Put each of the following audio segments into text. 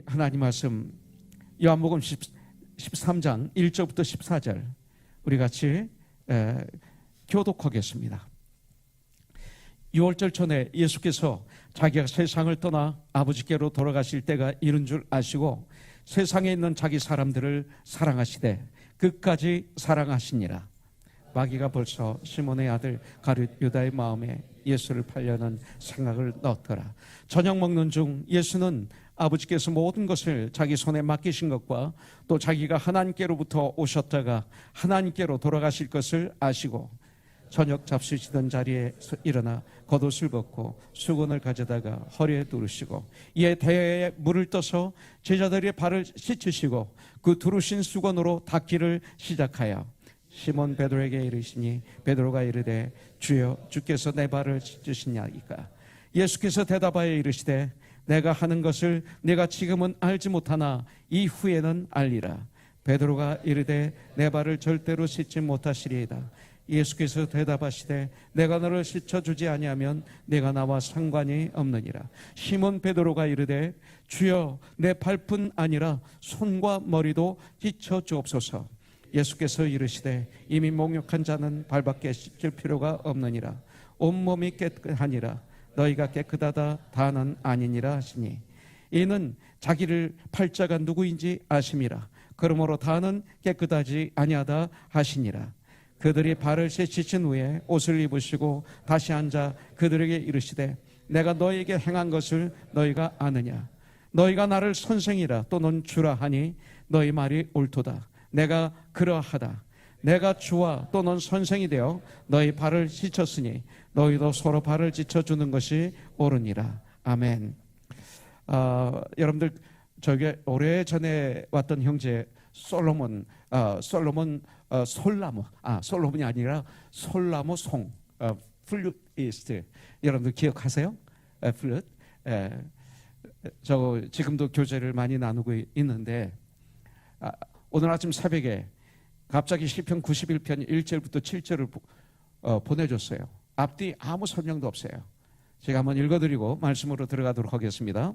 하나님 말씀 요한복음 13장 1절부터 14절 우리 같이 교독하겠습니다. 6월절 전에 예수께서 자기가 세상을 떠나 아버지께로 돌아가실 때가 이른 줄 아시고 세상에 있는 자기 사람들을 사랑하시되 끝까지 사랑하시니라. 마귀가 벌써 시몬의 아들 가룟 유다의 마음에 예수를 팔려는 생각을 넣었더라. 저녁 먹는 중 예수는 아버지께서 모든 것을 자기 손에 맡기신 것과 또 자기가 하나님께로부터 오셨다가 하나님께로 돌아가실 것을 아시고 저녁 잡수시던 자리에서 일어나 겉옷을 벗고 수건을 가져다가 허리에 두르시고 이에 대야에 물을 떠서 제자들의 발을 씻으시고 그 두르신 수건으로 닦기를 시작하여 시몬 베드로에게 이르시니 베드로가 이르되 주여 주께서 내 발을 씻으시냐이까. 예수께서 대답하여 이르시되 내가 하는 것을 내가 지금은 알지 못하나 이후에는 알리라. 베드로가 이르되 내 발을 절대로 씻지 못하시리이다. 예수께서 대답하시되 내가 너를 씻어주지 아니하면 내가 나와 상관이 없느니라. 시몬 베드로가 이르되 주여 내 발뿐 아니라 손과 머리도 씻어 주옵소서. 예수께서 이르시되 이미 목욕한 자는 발밖에 씻을 필요가 없느니라. 온몸이 깨끗하니라. 너희가 깨끗하다 다는 아니니라 하시니 이는 자기를 팔 자가 누구인지 아심이라. 그러므로 다는 깨끗하지 아니하다 하시니라. 그들이 발을 씻으신 후에 옷을 입으시고 다시 앉아 그들에게 이르시되 내가 너희에게 행한 것을 너희가 아느냐. 너희가 나를 선생이라 또는 주라 하니 너희 말이 옳도다. 내가 그러하다. 내가 주와 또는 선생이 되어 너희 발을 씻었으니 너희도 서로 발을 씻어주는 것이 옳으니라. 아멘. 여러분들 저기 오래전에 왔던 형제 솔로몬이 아니라 솔나무 송 플루티스트 여러분들 기억하세요? 플룻. 저 지금도 교제를 많이 나누고 있는데 오늘 아침 새벽에 갑자기 시편 91편 1절부터 7절을 보내줬어요. 앞뒤 아무 설명도 없어요. 제가 한번 읽어드리고 말씀으로 들어가도록 하겠습니다.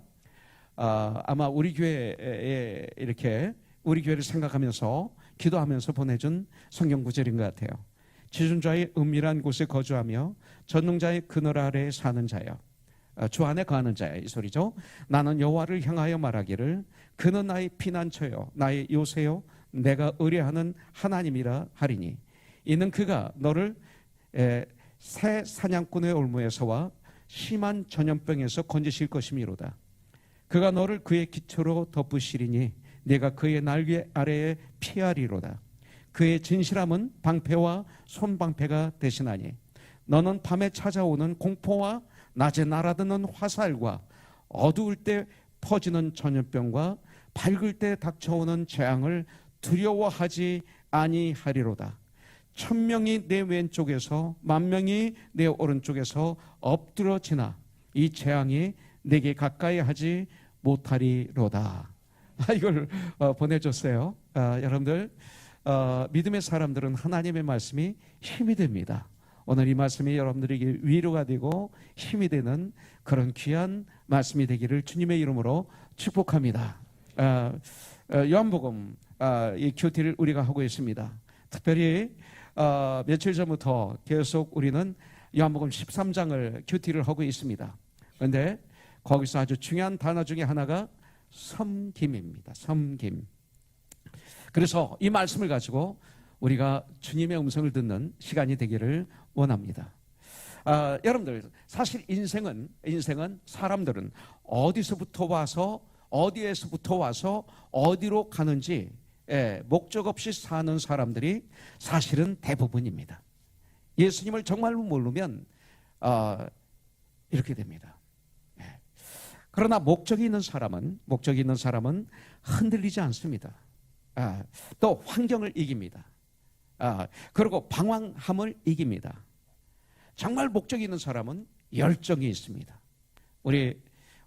아마 우리 교회에 이렇게 우리 교회를 생각하면서 기도하면서 보내준 성경 구절인 것 같아요. 지존자의 은밀한 곳에 거주하며 전능자의 그늘 아래에 사는 자여 주 안에 거하는 자야 이 소리죠. 나는 여호와를 향하여 말하기를 그는 나의 피난처요 나의 요새요 내가 의뢰하는 하나님이라 하리니 이는 그가 너를 새 사냥꾼의 올무에서와 심한 전염병에서 건지실 것이미로다. 그가 너를 그의 기초로 덮으시리니 네가 그의 날개 아래에 피하리로다. 그의 진실함은 방패와 손방패가 되시나니 너는 밤에 찾아오는 공포와 낮에 날아드는 화살과 어두울 때 퍼지는 전염병과 밝을 때 닥쳐오는 재앙을 두려워하지 아니하리로다. 1000명이 내 왼쪽에서 10,000명이 내 오른쪽에서 엎드러지나 이 재앙이 내게 가까이 하지 못하리로다. 이걸 보내줬어요. 여러분들 믿음의 사람들은 하나님의 말씀이 힘이 됩니다. 오늘 이 말씀이 여러분들에게 위로가 되고 힘이 되는 그런 귀한 말씀이 되기를 주님의 이름으로 축복합니다. 요한복음 이 큐티를 우리가 하고 있습니다. 특별히 며칠 전부터 계속 우리는 요한복음 13장을 큐티를 하고 있습니다. 그런데 거기서 아주 중요한 단어 중에 하나가 섬김입니다. 섬김. 그래서 이 말씀을 가지고 우리가 주님의 음성을 듣는 시간이 되기를 원합니다. 여러분들 사실 인생은 사람들은 어디서부터 와서 어디로 가는지 목적 없이 사는 사람들이 사실은 대부분입니다. 예수님을 정말로 모르면 이렇게 됩니다. 그러나 목적이 있는 사람은 흔들리지 않습니다. 또 환경을 이깁니다. 그리고 방황함을 이깁니다. 정말 목적이 있는 사람은 열정이 있습니다. 우리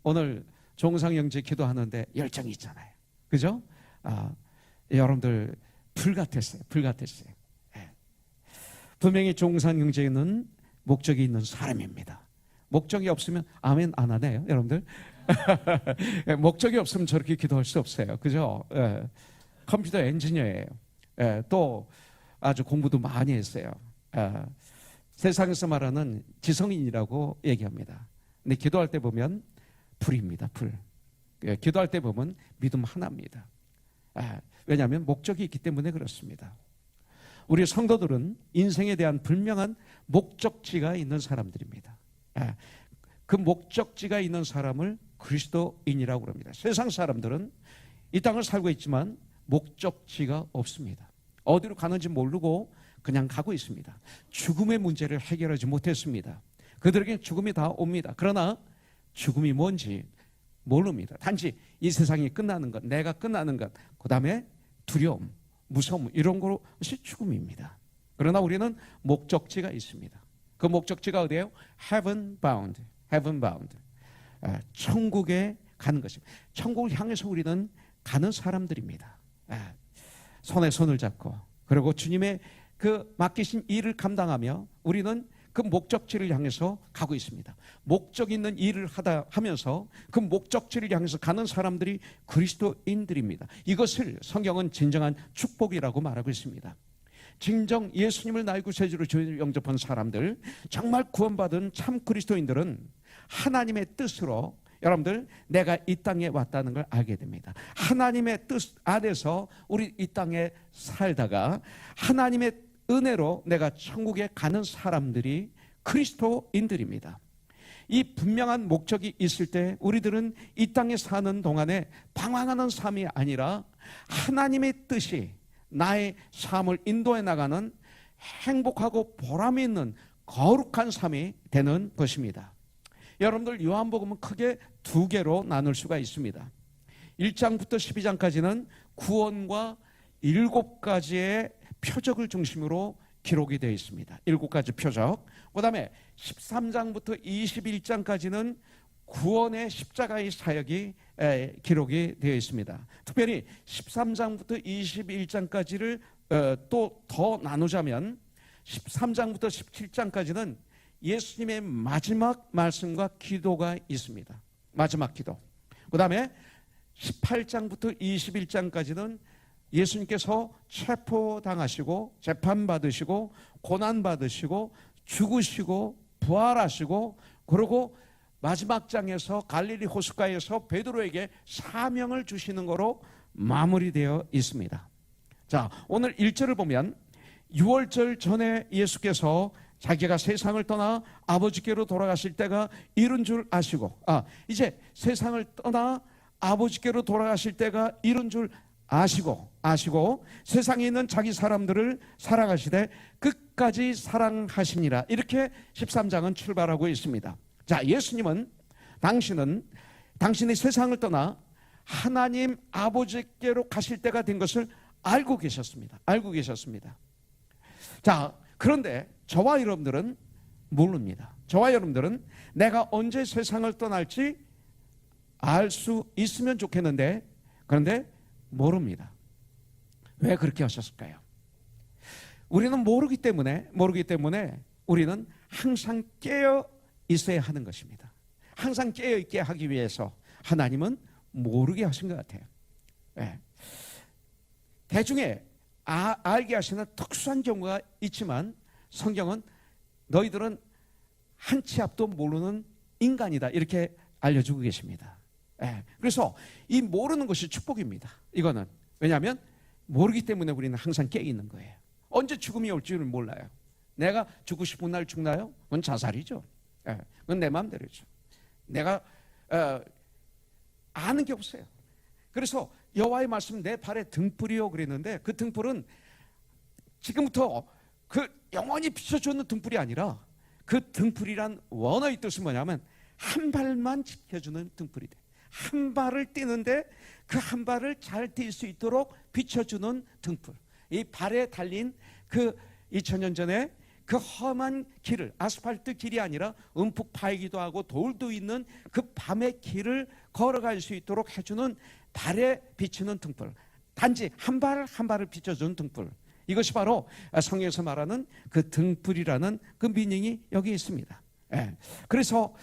오늘 종상영제 기도하는데 열정이 있잖아요. 그죠? 여러분들 불같았어요. 분명히 종상영제는 목적이 있는 사람입니다. 목적이 없으면 아멘 안 하네요. 여러분들 목적이 없으면 저렇게 기도할 수 없어요. 그죠? 예. 컴퓨터 엔지니어예요. 예. 또 아주 공부도 많이 했어요. 세상에서 말하는 지성인이라고 얘기합니다. 근데 기도할 때 보면 불입니다. 불. 예. 기도할 때 보면 믿음 하나입니다. 왜냐하면 목적이 있기 때문에 그렇습니다. 우리 성도들은 인생에 대한 분명한 목적지가 있는 사람들입니다. 그 목적지가 있는 사람을 그리스도인이라고 합니다. 세상 사람들은 이 땅을 살고 있지만 목적지가 없습니다. 어디로 가는지 모르고 그냥 가고 있습니다. 죽음의 문제를 해결하지 못했습니다. 그들에게 죽음이 다 옵니다. 그러나 죽음이 뭔지 모릅니다. 단지 이 세상이 끝나는 것, 내가 끝나는 것, 그 다음에 두려움, 무서움 이런 것이 죽음입니다. 그러나 우리는 목적지가 있습니다. 그 목적지가 어디예요? Heaven bound, heaven bound. 천국에 가는 것입니다. 천국을 향해서 우리는 가는 사람들입니다. 손에 손을 잡고 그리고 주님의 그 맡기신 일을 감당하며 우리는 그 목적지를 향해서 가고 있습니다. 목적 있는 일을 하면서 그 목적지를 향해서 가는 사람들이 그리스도인들입니다. 이것을 성경은 진정한 축복이라고 말하고 있습니다. 진정 예수님을 나의 구세주로 영접한 사람들, 정말 구원받은 참 그리스도인들은 하나님의 뜻으로 여러분들 내가 이 땅에 왔다는 걸 알게 됩니다. 하나님의 뜻 안에서 우리 이 땅에 살다가 하나님의 은혜로 내가 천국에 가는 사람들이 그리스도인들입니다. 이 분명한 목적이 있을 때 우리들은 이 땅에 사는 동안에 방황하는 삶이 아니라 하나님의 뜻이 나의 삶을 인도해 나가는 행복하고 보람 있는 거룩한 삶이 되는 것입니다. 여러분들 요한복음은 크게 두 개로 나눌 수가 있습니다. 1장부터 12장까지는 구원과 7가지의 표적을 중심으로 기록이 되어 있습니다. 7가지 표적. 그 다음에 13장부터 21장까지는 구원의 십자가의 사역이 기록이 되어 있습니다. 특별히 13장부터 21장까지를 또 더 나누자면 13장부터 17장까지는 예수님의 마지막 말씀과 기도가 있습니다. 마지막 기도. 그 다음에 18장부터 21장까지는 예수님께서 체포당하시고 재판받으시고 고난받으시고 죽으시고 부활하시고 그리고 마지막 장에서 갈릴리 호숫가에서 베드로에게 사명을 주시는 거로 마무리되어 있습니다. 자, 오늘 1절을 보면 유월절 전에 예수께서 자기가 세상을 떠나 아버지께로 돌아가실 때가 이른 줄 아시고 이제 세상을 떠나 아버지께로 돌아가실 때가 이른 줄 아시고 세상에 있는 자기 사람들을 사랑하시되 끝까지 사랑하시니라. 이렇게 13장은 출발하고 있습니다. 자, 예수님은 당신이 세상을 떠나 하나님 아버지께로 가실 때가 된 것을 알고 계셨습니다. 자, 그런데 저와 여러분들은 모릅니다. 저와 여러분들은 내가 언제 세상을 떠날지 알 수 있으면 좋겠는데 그런데 모릅니다. 왜 그렇게 하셨을까요? 우리는 모르기 때문에 우리는 항상 깨어 있어야 하는 것입니다. 항상 깨어 있게 하기 위해서 하나님은 모르게 하신 것 같아요. 네. 대중에 알게 하시는 특수한 경우가 있지만 성경은 너희들은 한 치 앞도 모르는 인간이다 이렇게 알려주고 계십니다. 그래서 이 모르는 것이 축복입니다. 이거는 왜냐하면 모르기 때문에 우리는 항상 깨어 있는 거예요. 언제 죽음이 올지를 몰라요. 내가 죽고 싶은 날 죽나요? 그건 자살이죠. 그건 내 마음대로죠. 내가 아는 게 없어요. 그래서 여호와의 말씀 내 발에 등불이요 그랬는데 그 등불은 지금부터 그 영원히 비춰주는 등불이 아니라 그 등불이란 원어의 뜻은 뭐냐면 한 발만 지켜주는 등불이 돼. 한 발을 띄는데 그 한 발을 잘 띄울 수 있도록 비춰주는 등불. 이 발에 달린 그 2000년 전에 그 험한 길을 아스팔트 길이 아니라 움푹 파이기도 하고 돌도 있는 그 밤의 길을 걸어갈 수 있도록 해주는 발에 비추는 등불. 단지 한 발 한 발을 비춰주는 등불. 이것이 바로 성경에서 말하는 그 등불이라는 그 미닝이 여기 있습니다. 그래서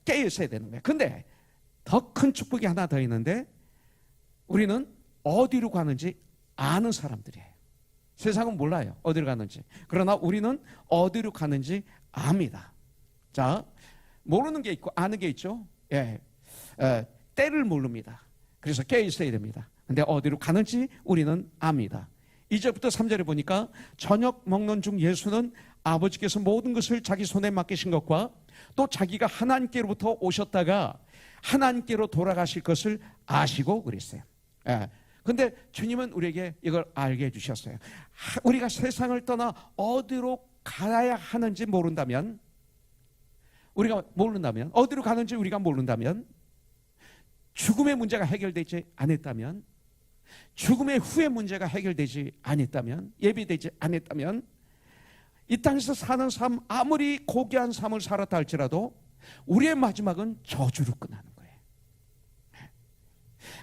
깨어 있어야 되는 거예요. 근데 더 큰 축복이 하나 더 있는데 우리는 어디로 가는지 아는 사람들이에요. 세상은 몰라요, 어디로 가는지. 그러나 우리는 어디로 가는지 압니다. 자, 모르는 게 있고 아는 게 있죠. 예, 때를 모릅니다. 그래서 깨어 있어야 됩니다. 근데 어디로 가는지 우리는 압니다. 2절부터 3절에 보니까 저녁 먹는 중 예수는 아버지께서 모든 것을 자기 손에 맡기신 것과 또 자기가 하나님께로부터 오셨다가 하나님께로 돌아가실 것을 아시고 그랬어요. 예. 근데 주님은 우리에게 이걸 알게 해주셨어요. 우리가 세상을 떠나 어디로 가야 하는지 모른다면, 어디로 가는지 우리가 모른다면, 죽음의 문제가 해결되지 않았다면, 죽음의 후의 문제가 해결되지 않았다면, 예비되지 않았다면, 이 땅에서 사는 삶, 아무리 고귀한 삶을 살았다 할지라도 우리의 마지막은 저주로 끝나는 거예요.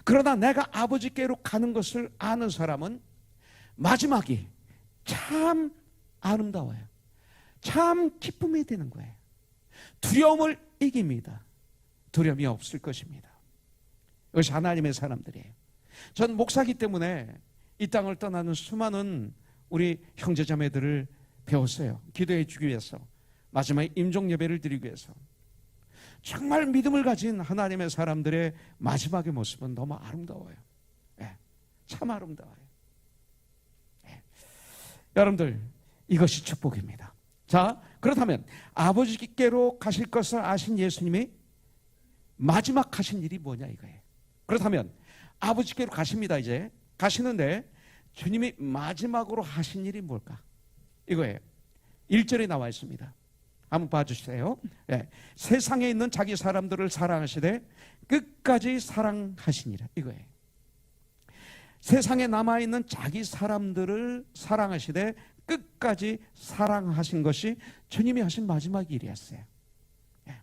그러나 내가 아버지께로 가는 것을 아는 사람은 마지막이 참 아름다워요. 참 기쁨이 되는 거예요. 두려움을 이깁니다. 두려움이 없을 것입니다. 이것이 하나님의 사람들이에요. 전 목사기 때문에 이 땅을 떠나는 수많은 우리 형제자매들을 배웠어요. 기도해 주기 위해서, 마지막에 임종 예배를 드리기 위해서. 정말 믿음을 가진 하나님의 사람들의 마지막의 모습은 너무 아름다워요. 예, 참 아름다워요. 예. 여러분들, 이것이 축복입니다. 자, 그렇다면 아버지께로 가실 것을 아신 예수님이 마지막 하신 일이 뭐냐 이거예요. 그렇다면 아버지께로 가십니다. 이제 가시는데 주님이 마지막으로 하신 일이 뭘까? 이거예요. 1절에 나와 있습니다. 한번 봐주세요. 네. 세상에 있는 자기 사람들을 사랑하시되 끝까지 사랑하시니라. 이거예요. 세상에 남아있는 자기 사람들을 사랑하시되 끝까지 사랑하신 것이 주님이 하신 마지막 일이었어요. 네.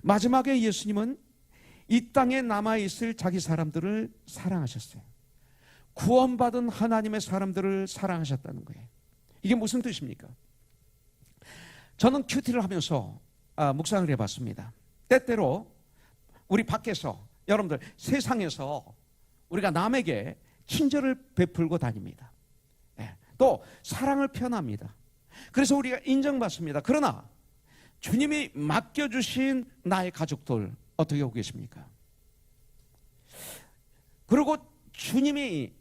마지막에 예수님은 이 땅에 남아있을 자기 사람들을 사랑하셨어요. 구원받은 하나님의 사람들을 사랑하셨다는 거예요. 이게 무슨 뜻입니까? 저는 큐티를 하면서 묵상을 해봤습니다. 때때로 우리 밖에서, 여러분들 세상에서 우리가 남에게 친절을 베풀고 다닙니다. 네. 또 사랑을 표현합니다. 그래서 우리가 인정받습니다. 그러나 주님이 맡겨주신 나의 가족들 어떻게 하고 계십니까? 그리고 주님이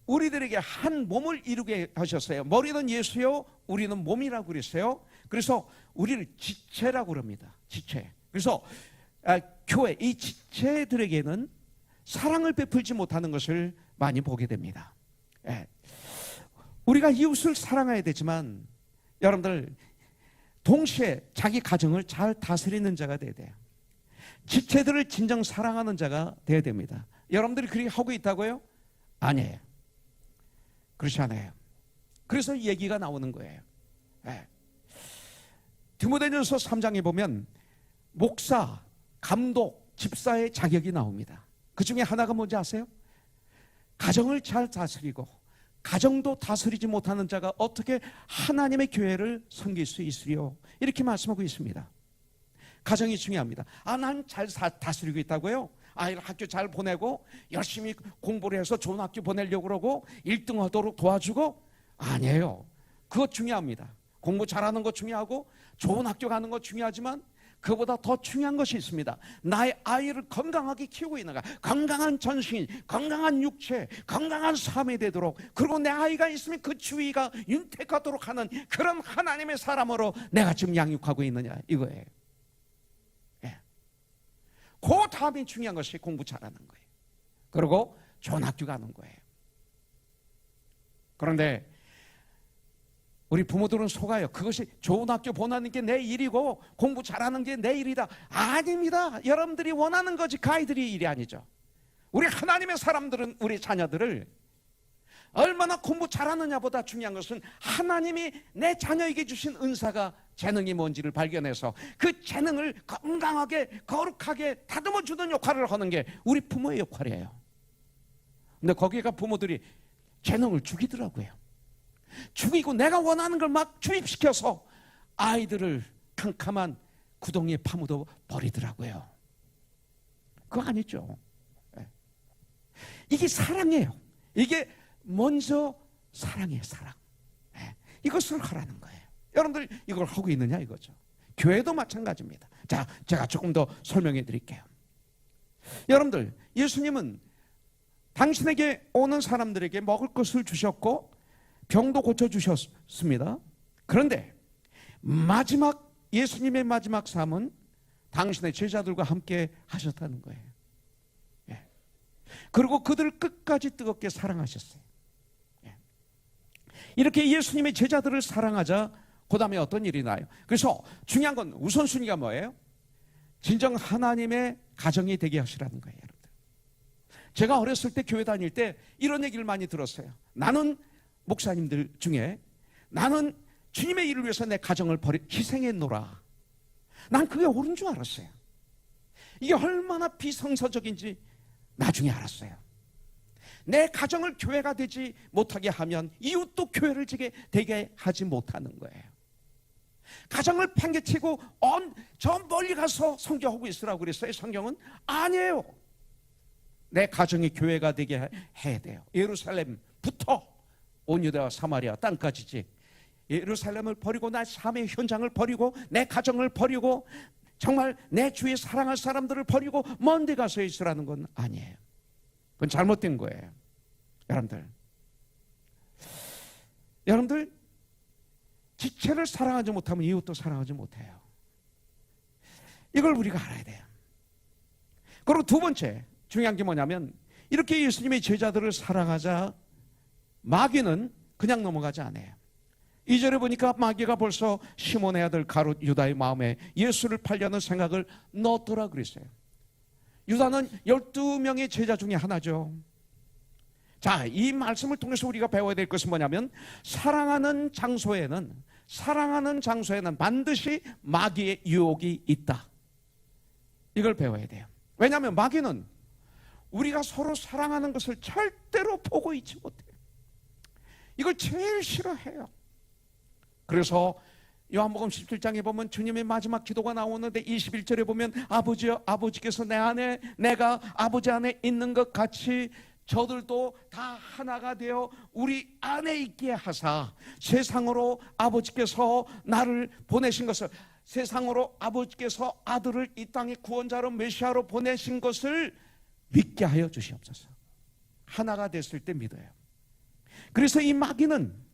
우리들에게 한 몸을 이루게 하셨어요. 머리는 예수요, 우리는 몸이라고 그랬어요. 그래서 우리를 지체라고 그럽니다. 지체. 그래서 교회, 이 지체들에게는 사랑을 베풀지 못하는 것을 많이 보게 됩니다. 예. 우리가 이웃을 사랑해야 되지만 여러분들 동시에 자기 가정을 잘 다스리는 자가 돼야 돼요. 지체들을 진정 사랑하는 자가 돼야 됩니다. 여러분들이 그렇게 하고 있다고요? 아니에요. 그렇지 않아요. 그래서 얘기가 나오는 거예요. 네. 디모데전서 3장에 보면 목사, 감독, 집사의 자격이 나옵니다. 그 중에 하나가 뭔지 아세요? 가정을 잘 다스리고 가정도 다스리지 못하는 자가 어떻게 하나님의 교회를 섬길 수 있으리요? 이렇게 말씀하고 있습니다. 가정이 중요합니다. 난 잘 다스리고 있다고요? 아이를 학교 잘 보내고 열심히 공부를 해서 좋은 학교 보내려고 그러고 1등 하도록 도와주고? 아니에요. 그것 중요합니다. 공부 잘하는 것 중요하고 좋은 학교 가는 것 중요하지만 그보다 더 중요한 것이 있습니다. 나의 아이를 건강하게 키우고 있는가, 건강한 전신, 건강한 육체, 건강한 삶이 되도록, 그리고 내 아이가 있으면 그 주위가 윤택하도록 하는 그런 하나님의 사람으로 내가 지금 양육하고 있느냐, 이거예요. 예. 그 다음에 중요한 것이 공부 잘하는 거예요. 그리고 좋은 학교 가는 거예요. 그런데 우리 부모들은 속아요. 그것이 좋은 학교 보내는 게 내 일이고 공부 잘하는 게 내 일이다. 아닙니다. 여러분들이 원하는 거지 그 아이들이 일이 아니죠. 우리 하나님의 사람들은 우리 자녀들을 얼마나 공부 잘하느냐보다 중요한 것은 하나님이 내 자녀에게 주신 은사가, 재능이 뭔지를 발견해서 그 재능을 건강하게 거룩하게 다듬어 주는 역할을 하는 게 우리 부모의 역할이에요. 근데 거기가 부모들이 재능을 죽이더라고요. 죽이고 내가 원하는 걸 막 주입시켜서 아이들을 캄캄한 구덩이에 파묻어 버리더라고요. 그거 아니죠. 이게 사랑이에요. 이게 먼저 사랑이에요. 사랑. 이것을 하라는 거예요. 여러분들 이걸 하고 있느냐 이거죠. 교회도 마찬가지입니다. 자, 제가 조금 더 설명해 드릴게요. 여러분들, 예수님은 당신에게 오는 사람들에게 먹을 것을 주셨고 병도 고쳐주셨습니다. 그런데 예수님의 마지막 삶은 당신의 제자들과 함께 하셨다는 거예요. 그리고 그들을 끝까지 뜨겁게 사랑하셨어요. 이렇게 예수님의 제자들을 사랑하자 그 다음에 어떤 일이 나요? 그래서 중요한 건 우선순위가 뭐예요? 진정 하나님의 가정이 되게 하시라는 거예요. 여러분들, 제가 어렸을 때 교회 다닐 때 이런 얘기를 많이 들었어요. 나는 목사님들 중에 나는 주님의 일을 위해서 내 가정을 희생했노라. 난 그게 옳은 줄 알았어요. 이게 얼마나 비성서적인지 나중에 알았어요. 내 가정을 교회가 되지 못하게 하면 이웃도 교회를 되게 하지 못하는 거예요. 가정을 팽개치고 저 멀리 가서 성교하고 있으라고 그랬어요. 성경은 아니에요. 내 가정이 교회가 되게 해야 돼요. 예루살렘부터 온 유대와 사마리아 땅까지지. 예루살렘을 버리고 나 삶의 현장을 버리고 내 가정을 버리고 정말 내 주위 사랑할 사람들을 버리고 먼 데 가서 있으라는 건 아니에요. 그건 잘못된 거예요. 여러분들 지체를 사랑하지 못하면 이웃도 사랑하지 못해요. 이걸 우리가 알아야 돼요. 그리고 두 번째 중요한 게 뭐냐면 이렇게 예수님의 제자들을 사랑하자 마귀는 그냥 넘어가지 않아요. 2절에 보니까 마귀가 벌써 시몬의 아들 가룟 유다의 마음에 예수를 팔려는 생각을 넣었더라 그랬어요. 유다는 12명의 제자 중에 하나죠. 자, 이 말씀을 통해서 우리가 배워야 될 것은 뭐냐면 사랑하는 장소에는 반드시 마귀의 유혹이 있다. 이걸 배워야 돼요. 왜냐하면 마귀는 우리가 서로 사랑하는 것을 절대로 보고 있지 못해요. 이걸 제일 싫어해요. 그래서 요한복음 17장에 보면 주님의 마지막 기도가 나오는데 21절에 보면 아버지여, 아버지께서 내 안에 내가 아버지 안에 있는 것 같이 저들도 다 하나가 되어 우리 안에 있게 하사 세상으로 아버지께서 나를 보내신 것을, 세상으로 아버지께서 아들을 이 땅의 구원자로 메시아로 보내신 것을 믿게 하여 주시옵소서. 하나가 됐을 때 믿어요. 그래서 이 마귀는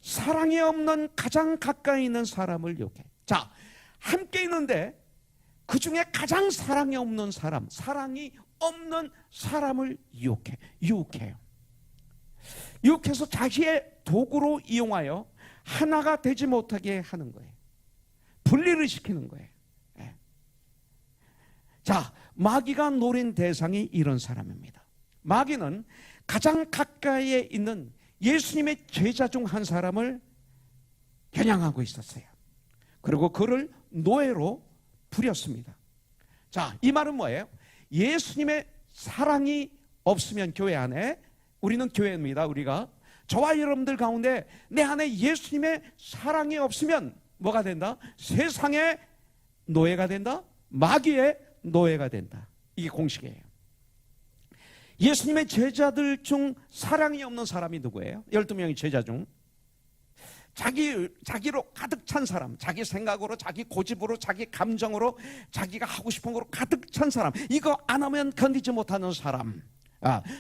사랑이 없는 가장 가까이 있는 사람을 유혹해. 자, 함께 있는데 그 중에 가장 사랑이 없는 사랑이 없는 사람을 유혹해요. 유혹해서 자기의 도구로 이용하여 하나가 되지 못하게 하는 거예요. 분리를 시키는 거예요. 자, 마귀가 노린 대상이 이런 사람입니다. 마귀는 가장 가까이에 있는 예수님의 제자 중 한 사람을 겨냥하고 있었어요. 그리고 그를 노예로 부렸습니다. 자, 이 말은 뭐예요? 예수님의 사랑이 없으면 교회 안에, 우리는 교회입니다. 우리가 저와 여러분들 가운데 내 안에 예수님의 사랑이 없으면 뭐가 된다? 세상의 노예가 된다? 마귀의 노예가 된다. 이게 공식이에요. 예수님의 제자들 중 사랑이 없는 사람이 누구예요? 12명의 제자 중 자기로 가득 찬 사람, 자기 생각으로, 자기 고집으로, 자기 감정으로, 자기가 하고 싶은 거로 가득 찬 사람, 이거 안 하면 견디지 못하는 사람.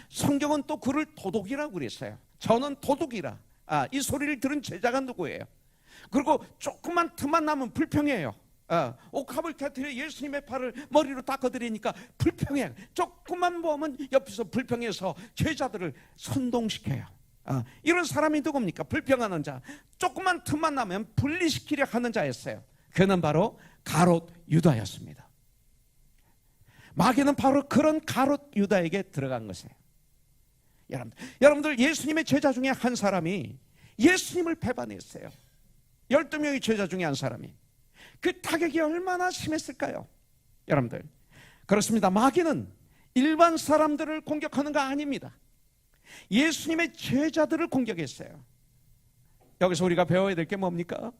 성경은 또 그를 도둑이라고 그랬어요. 저는 도둑이라. 이 소리를 들은 제자가 누구예요? 그리고 조금만 틈만 나면 불평해요. 옥합을 곁들여 예수님의 팔을 머리로 닦아드리니까 불평해. 조금만 보면 옆에서 불평해서 제자들을 선동시켜요. 이런 사람이 누굽니까? 불평하는 자. 조금만 틈만 나면 분리시키려 하는 자였어요. 그는 바로 가롯 유다였습니다. 마귀는 바로 그런 가롯 유다에게 들어간 것이에요. 여러분들 예수님의 제자 중에 한 사람이 예수님을 배반했어요. 12명의 제자 중에 한 사람이. 그 타격이 얼마나 심했을까요? 여러분들, 그렇습니다. 마귀는 일반 사람들을 공격하는 거 아닙니다. 예수님의 제자들을 공격했어요. 여기서 우리가 배워야 될 게 뭡니까?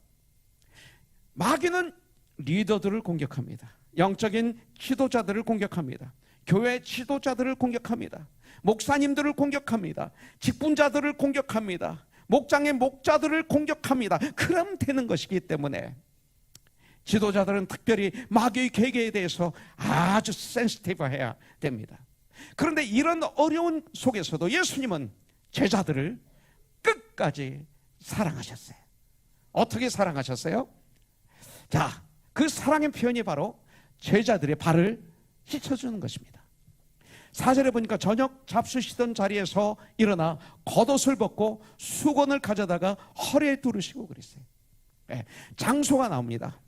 마귀는 리더들을 공격합니다. 영적인 지도자들을 공격합니다. 교회 지도자들을 공격합니다. 목사님들을 공격합니다. 직분자들을 공격합니다. 목장의 목자들을 공격합니다. 그럼 되는 것이기 때문에 지도자들은 특별히 마귀의 계계에 대해서 아주 센시티브해야 됩니다. 그런데 이런 어려운 속에서도 예수님은 제자들을 끝까지 사랑하셨어요. 어떻게 사랑하셨어요? 자, 그 사랑의 표현이 바로 제자들의 발을 씻어주는 것입니다. 4절에 보니까 저녁 잡수시던 자리에서 일어나 겉옷을 벗고 수건을 가져다가 허리에 두르시고 그랬어요. 네, 장소가 나옵니다.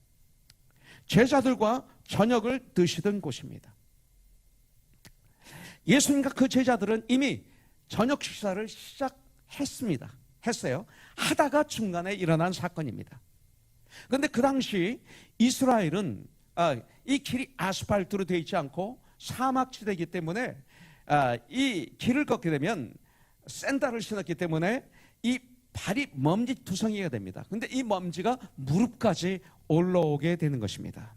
제자들과 저녁을 드시던 곳입니다. 예수님과 그 제자들은 이미 저녁 식사를 했어요. 하다가 중간에 일어난 사건입니다. 그런데 그 당시 이스라엘은 이 길이 아스팔트로 되어 있지 않고 사막지대이기 때문에 이 길을 걷게 되면 샌들을 신었기 때문에 이 발이 먼지투성이가 됩니다. 그런데 이 먼지가 무릎까지 올라오게 되는 것입니다.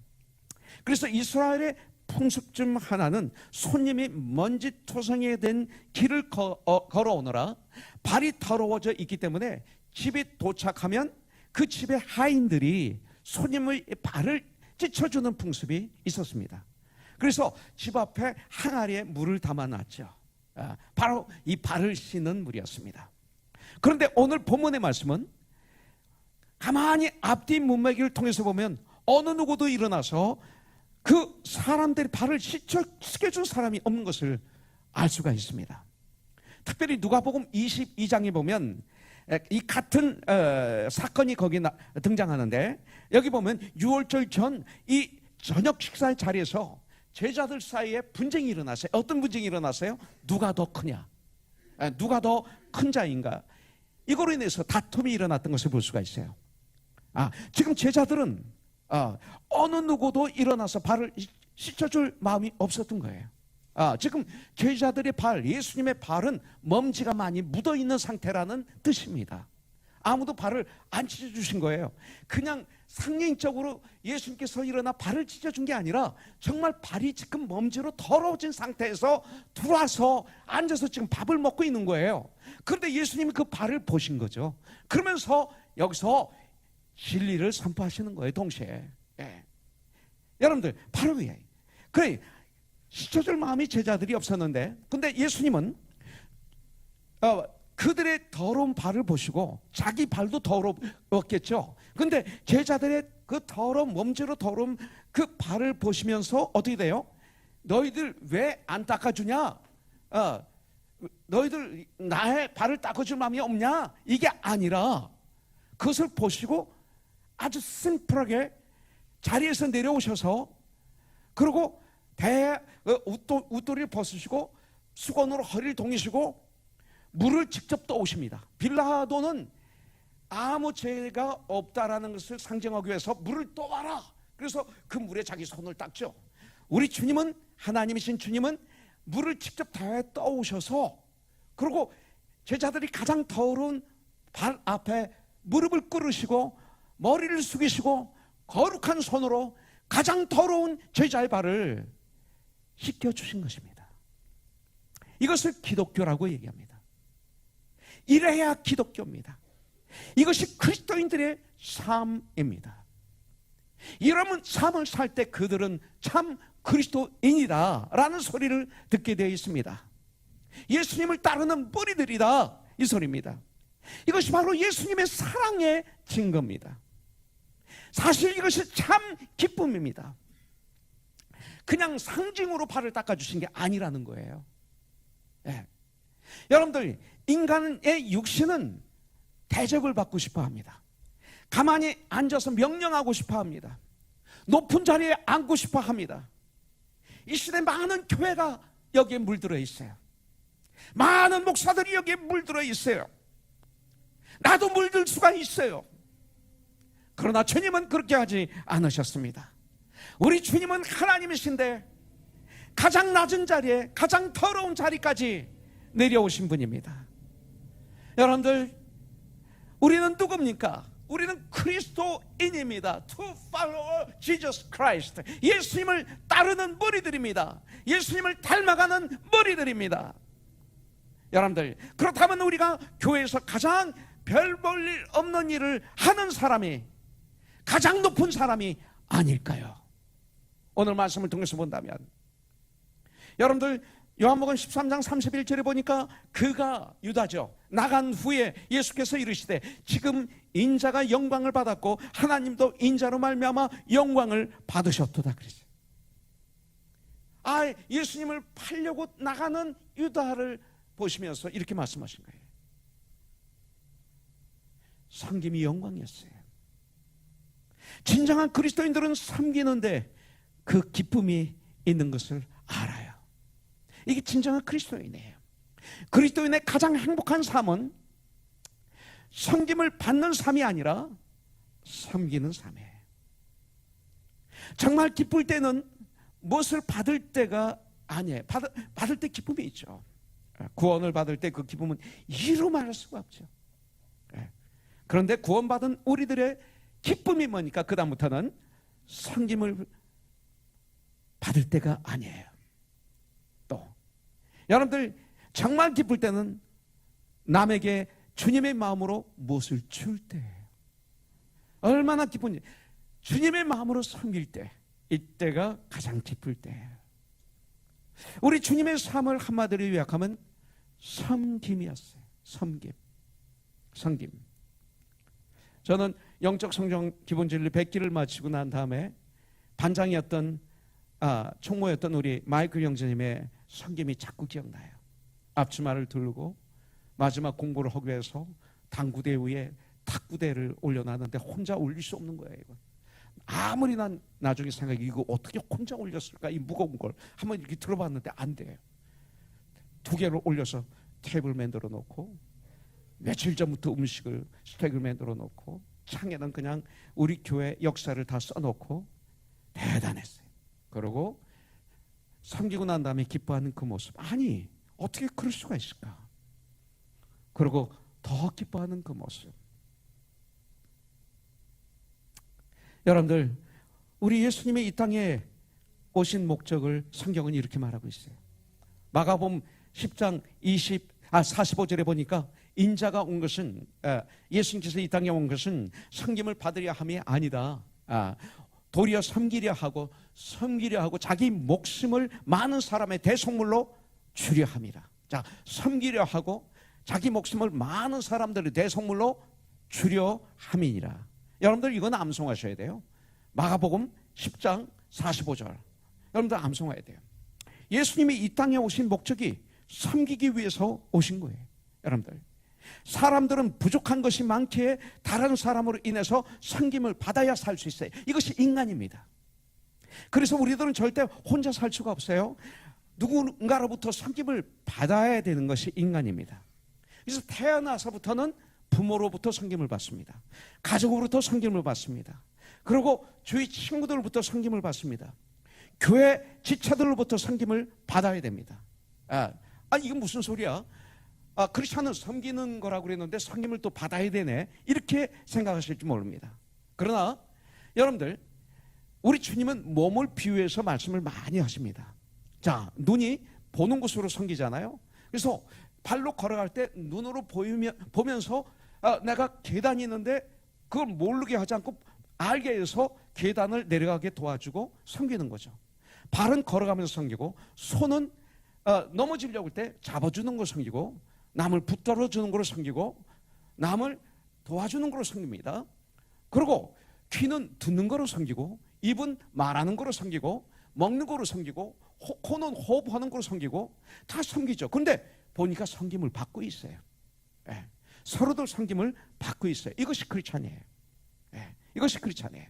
그래서 이스라엘의 풍습 중 하나는 손님이 먼지투성이에 된 길을 걸어오느라 발이 더러워져 있기 때문에 집에 도착하면 그 집의 하인들이 손님의 발을 씻어주는 풍습이 있었습니다. 그래서 집 앞에 항아리에 물을 담아놨죠. 바로 이 발을 씻는 물이었습니다. 그런데 오늘 본문의 말씀은 가만히 앞뒤 문맥을 통해서 보면 어느 누구도 일어나서 그 사람들이 발을 씻겨준 사람이 없는 것을 알 수가 있습니다. 특별히 누가복음 22장에 보면 이 같은 사건이 거기 등장하는데, 여기 보면 유월절 전 이 저녁 식사의 자리에서 제자들 사이에 분쟁이 일어났어요. 어떤 분쟁이 일어났어요? 누가 더 크냐? 누가 더 큰 자인가? 이거로 인해서 다툼이 일어났던 것을 볼 수가 있어요. 지금 제자들은 어느 누구도 일어나서 발을 씻어줄 마음이 없었던 거예요. 지금 제자들의 발, 예수님의 발은 먼지가 많이 묻어있는 상태라는 뜻입니다. 아무도 발을 안 씻어주신 거예요. 그냥 상징적으로 예수님께서 일어나 발을 씻어준 게 아니라 정말 발이 지금 먼지로 더러워진 상태에서 들어와서 앉아서 지금 밥을 먹고 있는 거예요. 그런데 예수님이 그 발을 보신 거죠. 그러면서 여기서 진리를 선포하시는 거예요, 동시에. 여러분들, 바로 그래, 씻어줄 마음이 제자들이 없었는데, 근데 예수님은 그들의 더러운 발을 보시고 자기 발도 더러웠겠죠. 근데 제자들의 그 더러운, 몸지로 더러운 그 발을 보시면서 어떻게 돼요? 너희들 왜 안 닦아주냐? 너희들 나의 발을 닦아줄 마음이 없냐? 이게 아니라 그것을 보시고 아주 심플하게 자리에서 내려오셔서, 그리고 웃도리를 벗으시고 수건으로 허리를 동이시고 물을 직접 떠오십니다. 빌라도는 아무 죄가 없다라는 것을 상징하기 위해서 물을 떠와라. 그래서 그 물에 자기 손을 닦죠. 우리 주님은, 하나님이신 주님은 물을 직접 다해 떠오셔서, 그리고 제자들이 가장 더러운 발 앞에 무릎을 꿇으시고 머리를 숙이시고 거룩한 손으로 가장 더러운 제자의 발을 씻겨주신 것입니다. 이것을 기독교라고 얘기합니다. 이래야 기독교입니다. 이것이 그리스도인들의 삶입니다. 이러면 삶을 살 때 그들은 참 그리스도인이다 라는 소리를 듣게 되어 있습니다. 예수님을 따르는 뿌리들이다, 이 소리입니다. 이것이 바로 예수님의 사랑의 증거입니다. 사실 이것이 참 기쁨입니다. 그냥 상징으로 발을 닦아주신 게 아니라는 거예요. 여러분들, 인간의 육신은 대접을 받고 싶어 합니다. 가만히 앉아서 명령하고 싶어 합니다. 높은 자리에 앉고 싶어 합니다. 이 시대 많은 교회가 여기에 물들어 있어요. 많은 목사들이 여기에 물들어 있어요. 나도 물들 수가 있어요. 그러나 주님은 그렇게 하지 않으셨습니다. 우리 주님은 하나님이신데 가장 낮은 자리에, 가장 더러운 자리까지 내려오신 분입니다. 여러분들, 우리는 누굽니까? 우리는 그리스도인입니다. To follow Jesus Christ. 예수님을 따르는 머리들입니다. 예수님을 닮아가는 머리들입니다. 여러분들, 그렇다면 우리가 교회에서 가장 별 볼 일 없는 일을 하는 사람이 가장 높은 사람이 아닐까요? 오늘 말씀을 통해서 본다면, 여러분들 요한복음 13장 31절에 보니까 그가, 유다죠, 나간 후에 예수께서 이르시되 지금 인자가 영광을 받았고 하나님도 인자로 말미암아 영광을 받으셨도다 그랬어요. 예수님을 팔려고 나가는 유다를 보시면서 이렇게 말씀하신 거예요. 섬김이 영광이었어요. 진정한 그리스도인들은 섬기는데 그 기쁨이 있는 것을 알아요. 이게 진정한 그리스도인이에요. 그리스도인의 가장 행복한 삶은 섬김을 받는 삶이 아니라 섬기는 삶이에요. 정말 기쁠 때는 무엇을 받을 때가 아니에요. 받을 때 기쁨이 있죠. 구원을 받을 때 그 기쁨은 이루 말할 수가 없죠. 그런데 구원받은 우리들의 기쁨이 뭐니까 그 다음부터는 섬김을 받을 때가 아니에요. 또 여러분들 정말 기쁠 때는 남에게 주님의 마음으로 무엇을 줄 때예요. 얼마나 기쁜지. 주님의 마음으로 섬길 때, 이때가 가장 기쁠 때예요. 우리 주님의 삶을 한마디로 요약하면 섬김이었어요. 섬김. 저는 영적 성경 기본진리 100기를 마치고 난 다음에 반장이었던 총무였던 우리 마이클 형제님의 섬김이 자꾸 기억나요. 앞치마를 들고 마지막 공부를 하기 위해서 당구대 위에 탁구대를 올려놨는데 혼자 올릴 수 없는 거예요. 이거. 아무리 난 나중에 생각해, 이거 어떻게 혼자 올렸을까, 이 무거운 걸 한번 이렇게 들어봤는데 안 돼요. 두 개를 올려서 테이블 만들어 놓고, 며칠 전부터 음식을 스테이크를 만들어 놓고, 창에는 그냥 우리 교회 역사를 다 써놓고, 대단했어요. 그러고 섬기고 난 다음에 기뻐하는 그 모습, 아니 어떻게 그럴 수가 있을까. 그리고 더 기뻐하는 그 모습. 여러분들, 우리 예수님이 이 땅에 오신 목적을 성경은 이렇게 말하고 있어요. 마가복음 10장 45절에 보니까 인자가 온 것은, 예수님께서 이 땅에 온 것은 섬김을 받으려 함이 아니다. 도리어 섬기려 하고 자기 목숨을 많은 사람의 대속물로 주려 함이라. 자, 섬기려 하고 자기 목숨을 많은 사람들의 대속물로 주려 함이니라. 여러분들 이건 암송하셔야 돼요. 마가복음 10장 45절. 여러분들 암송해야 돼요. 예수님이 이 땅에 오신 목적이 섬기기 위해서 오신 거예요. 여러분들, 사람들은 부족한 것이 많기에 다른 사람으로 인해서 섬김을 받아야 살 수 있어요. 이것이 인간입니다. 그래서 우리들은 절대 혼자 살 수가 없어요. 누군가로부터 섬김을 받아야 되는 것이 인간입니다. 그래서 태어나서부터는 부모로부터 섬김을 받습니다. 가족으로부터 섬김을 받습니다. 그리고 주위 친구들로부터 섬김을 받습니다. 교회 지체들로부터 섬김을 받아야 됩니다. 이건 무슨 소리야? 크리스찬은 섬기는 거라고 그랬는데 섬김을 또 받아야 되네, 이렇게 생각하실지 모릅니다. 그러나 여러분들, 우리 주님은 몸을 비유해서 말씀을 많이 하십니다. 자, 눈이 보는 곳으로 섬기잖아요. 그래서 발로 걸어갈 때 눈으로 보면서 내가 계단이 있는데 그걸 모르게 하지 않고 알게 해서 계단을 내려가게 도와주고 섬기는 거죠. 발은 걸어가면서 섬기고, 손은 넘어지려고 할 때 잡아주는 걸 섬기고, 남을 붙들어주는 걸로 섬기고, 남을 도와주는 걸로 섬깁니다. 그리고 귀는 듣는 거로 섬기고, 입은 말하는 거로 섬기고, 먹는 거로 섬기고, 코는 호흡하는 거로 섬기고, 다 섬기죠. 그런데 보니까 섬김을 받고 있어요. 서로들 섬김을 받고 있어요. 이것이 크리스찬이에요. 이것이 크리스찬이에요.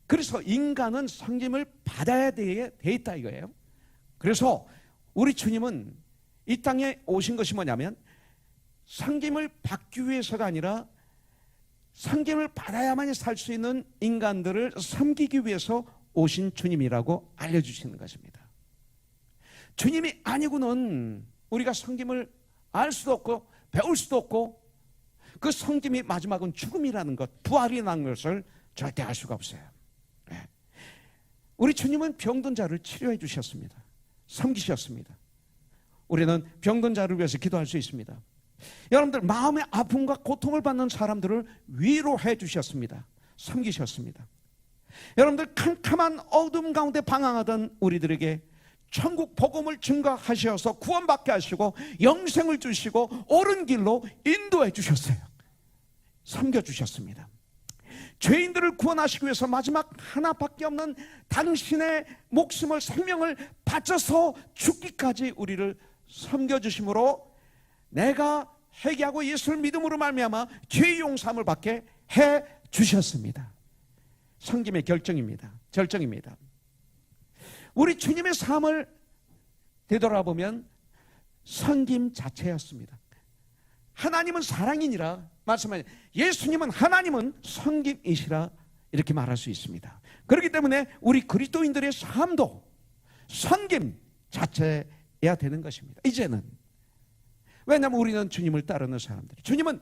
그래서 인간은 섬김을 받아야 돼 있다 이거예요. 그래서 우리 주님은 이 땅에 오신 것이 뭐냐면 섬김을 받기 위해서가 아니라 섬김을 받아야만 살 수 있는 인간들을 섬기기 위해서 오신 주님이라고 알려주시는 것입니다. 주님이 아니고는 우리가 섬김을 알 수도 없고 배울 수도 없고, 그 섬김이 마지막은 죽음이라는 것, 부활이라는 것을 절대 알 수가 없어요. 우리 주님은 병든 자를 치료해 주셨습니다. 섬기셨습니다. 우리는 병든 자를 위해서 기도할 수 있습니다. 여러분들, 마음의 아픔과 고통을 받는 사람들을 위로해 주셨습니다. 섬기셨습니다. 여러분들, 캄캄한 어둠 가운데 방황하던 우리들에게 천국 복음을 증거하셔서 구원받게 하시고 영생을 주시고 옳은 길로 인도해 주셨어요. 섬겨주셨습니다. 죄인들을 구원하시기 위해서 마지막 하나밖에 없는 당신의 목숨을, 생명을 바쳐서 죽기까지 우리를 섬겨주심으로 내가 회개하고 예수를 믿음으로 말미암아 죄의 용서함을 받게 해주셨습니다. 섬김의 절정입니다. 우리 주님의 삶을 되돌아보면 섬김 자체였습니다. 하나님은 사랑이니라 말씀하신, 예수님은, 하나님은 섬김이시라 이렇게 말할 수 있습니다. 그렇기 때문에 우리 그리스도인들의 삶도 섬김 자체여야 되는 것입니다. 이제는. 왜냐하면 우리는 주님을 따르는 사람들이, 주님은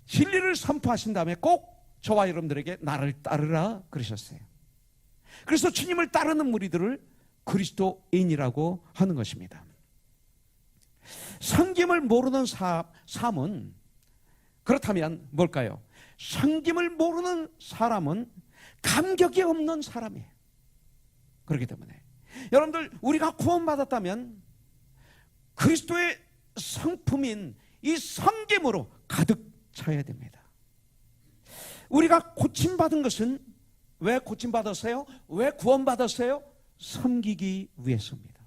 진리를 선포하신 다음에 꼭 저와 여러분들에게 나를 따르라 그러셨어요. 그래서 주님을 따르는 무리들을 그리스도인이라고 하는 것입니다. 섬김을 모르는 삶은, 그렇다면 뭘까요? 섬김을 모르는 사람은 감격이 없는 사람이에요. 그렇기 때문에 여러분들, 우리가 구원받았다면 그리스도의 성품인 이 섬김으로 가득 차야 됩니다. 우리가 고침받은 것은 왜 고침받았어요? 왜 구원받았어요? 섬기기 위해서입니다.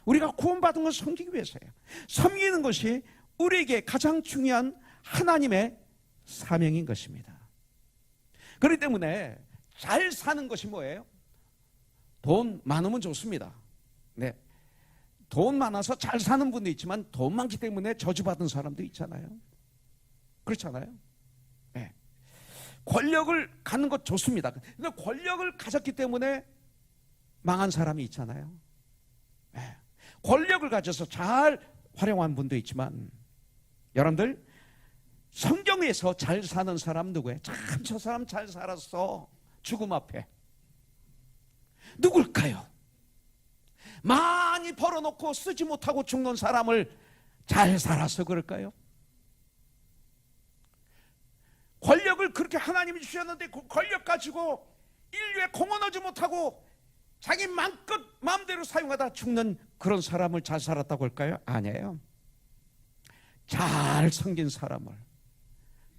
우리가 구원받은 것은 섬기기 위해서예요. 섬기는 것이 우리에게 가장 중요한 하나님의 사명인 것입니다. 그렇기 때문에 잘 사는 것이 뭐예요? 돈 많으면 좋습니다. 네, 돈 많아서 잘 사는 분도 있지만 돈 많기 때문에 저주받은 사람도 있잖아요. 그렇잖아요. 네. 권력을 갖는 것 좋습니다. 근데 권력을 가졌기 때문에 망한 사람이 있잖아요. 네. 권력을 가져서 잘 활용한 분도 있지만, 여러분들, 성경에서 잘 사는 사람 누구예요? 참 저 사람 잘 살았어. 죽음 앞에. 누굴까요? 많이 벌어놓고 쓰지 못하고 죽는 사람을 잘 살아서 그럴까요? 권력을 그렇게 하나님이 주셨는데 그 권력 가지고 인류에 공헌하지 못하고 자기 마음대로 사용하다 죽는 그런 사람을 잘 살았다고 할까요? 아니에요. 잘 섬긴 사람을,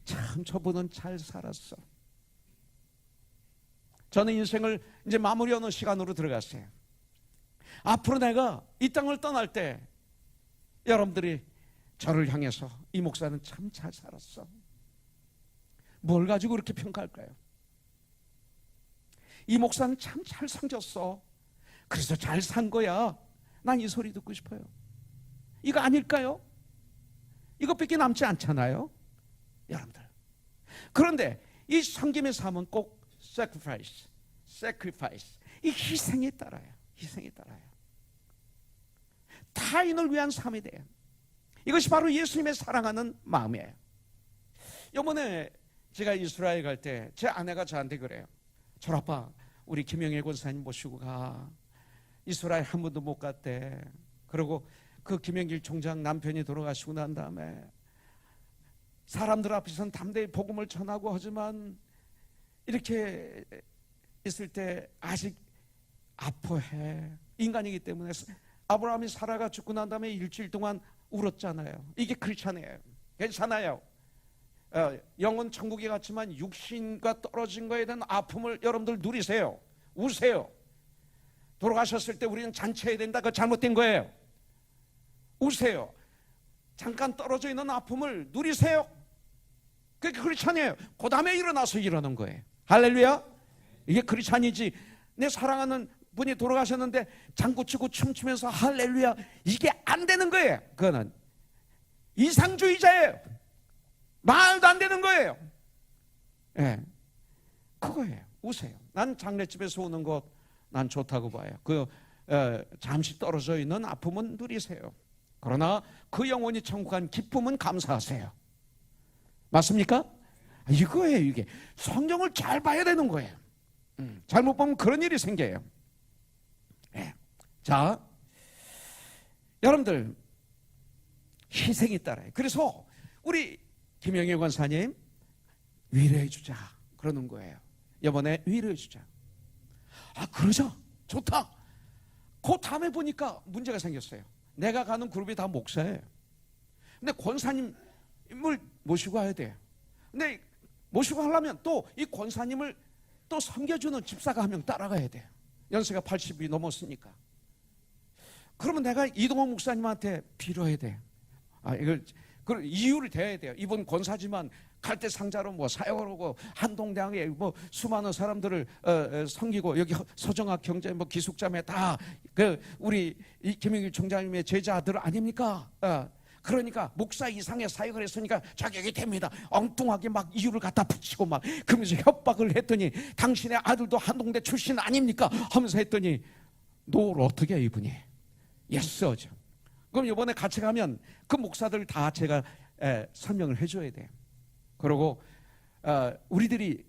참 저분은 잘 살았어. 저는 인생을 이제 마무리하는 시간으로 들어갔어요. 앞으로 내가 이 땅을 떠날 때 여러분들이 저를 향해서 이 목사는 참 잘 살았어, 뭘 가지고 그렇게 평가할까요? 이 목사는 참 잘 섬겼어, 그래서 잘 산 거야. 난 이 소리 듣고 싶어요. 이거 아닐까요? 이것밖에 남지 않잖아요, 여러분들. 그런데 이 섬김의 삶은 꼭 sacrifice, 이 희생에 따라요. 타인을 위한 삶이 돼요. 이것이 바로 예수님의 사랑하는 마음이에요. 이번에 제가 이스라엘 갈 때 제 아내가 저한테 그래요. 철아빠, 우리 김영일 권사님 모시고 가. 이스라엘 한 번도 못 갔대. 그리고 그 김영길 총장 남편이 돌아가시고 난 다음에 사람들 앞에서는 담대히 복음을 전하고 하지만 이렇게 있을 때 아직 아파해. 인간이기 때문에. 아브라함이 사라가 죽고 난 다음에 일주일 동안 울었잖아요. 이게 크리스찬이에요. 괜찮아요. 영은 천국에 갔지만 육신과 떨어진 거에 대한 아픔을 여러분들 누리세요. 우세요. 돌아가셨을 때 우리는 잔치해야 된다. 그거 잘못된 거예요. 우세요. 잠깐 떨어져 있는 아픔을 누리세요. 그게 크리스찬이에요. 그 다음에 일어나서 이러는 거예요. 할렐루야. 이게 크리스찬이지. 내 사랑하는 분이 돌아가셨는데 장구치고 춤추면서 할렐루야, 이게 안 되는 거예요. 그거는 이상주의자예요. 말도 안 되는 거예요. 예, 그거예요. 우세요. 난 장례집에서 우는 것 난 좋다고 봐요. 잠시 떨어져 있는 아픔은 누리세요. 그러나 그 영혼이 천국 간 기쁨은 감사하세요. 맞습니까? 이거예요. 이게 성경을 잘 봐야 되는 거예요. 잘못 보면 그런 일이 생겨요. 네. 자, 여러분들 희생이 따라요. 그래서 우리 김영애 권사님 위로해 주자 그러는 거예요. 이번에 위로해 주자. 아, 그러자. 좋다. 그 다음에 보니까 문제가 생겼어요. 내가 가는 그룹이 다 목사예요. 근데 권사님을 모시고 와야 돼요. 근데 모시고 하려면 또 이 권사님을 또 섬겨주는 집사가 한 명 따라가야 돼요. 연세가 80이 넘었으니까. 그러면 내가 이동호 목사님한테 빌어야 돼요. 아, 이걸 그 이유를 대야 돼요. 이번 권사지만 갈대 상자로 뭐 사역하고 한동대학에 뭐 수많은 사람들을 섬기고 여기 서정학 경제 뭐 기숙자매 다 그 우리 김영일 총장님의 제자들 아닙니까? 그러니까 목사 이상의 사역을 했으니까 자격이 됩니다. 엉뚱하게 막 이유를 갖다 붙이고 막 그러면서 협박을 했더니 당신의 아들도 한동대 출신 아닙니까? 하면서 했더니 노를 어떻게 해 이분이? 예스죠. 그럼 이번에 같이 가면 그 목사들 다 제가 설명을 해줘야 돼요. 그리고 우리들이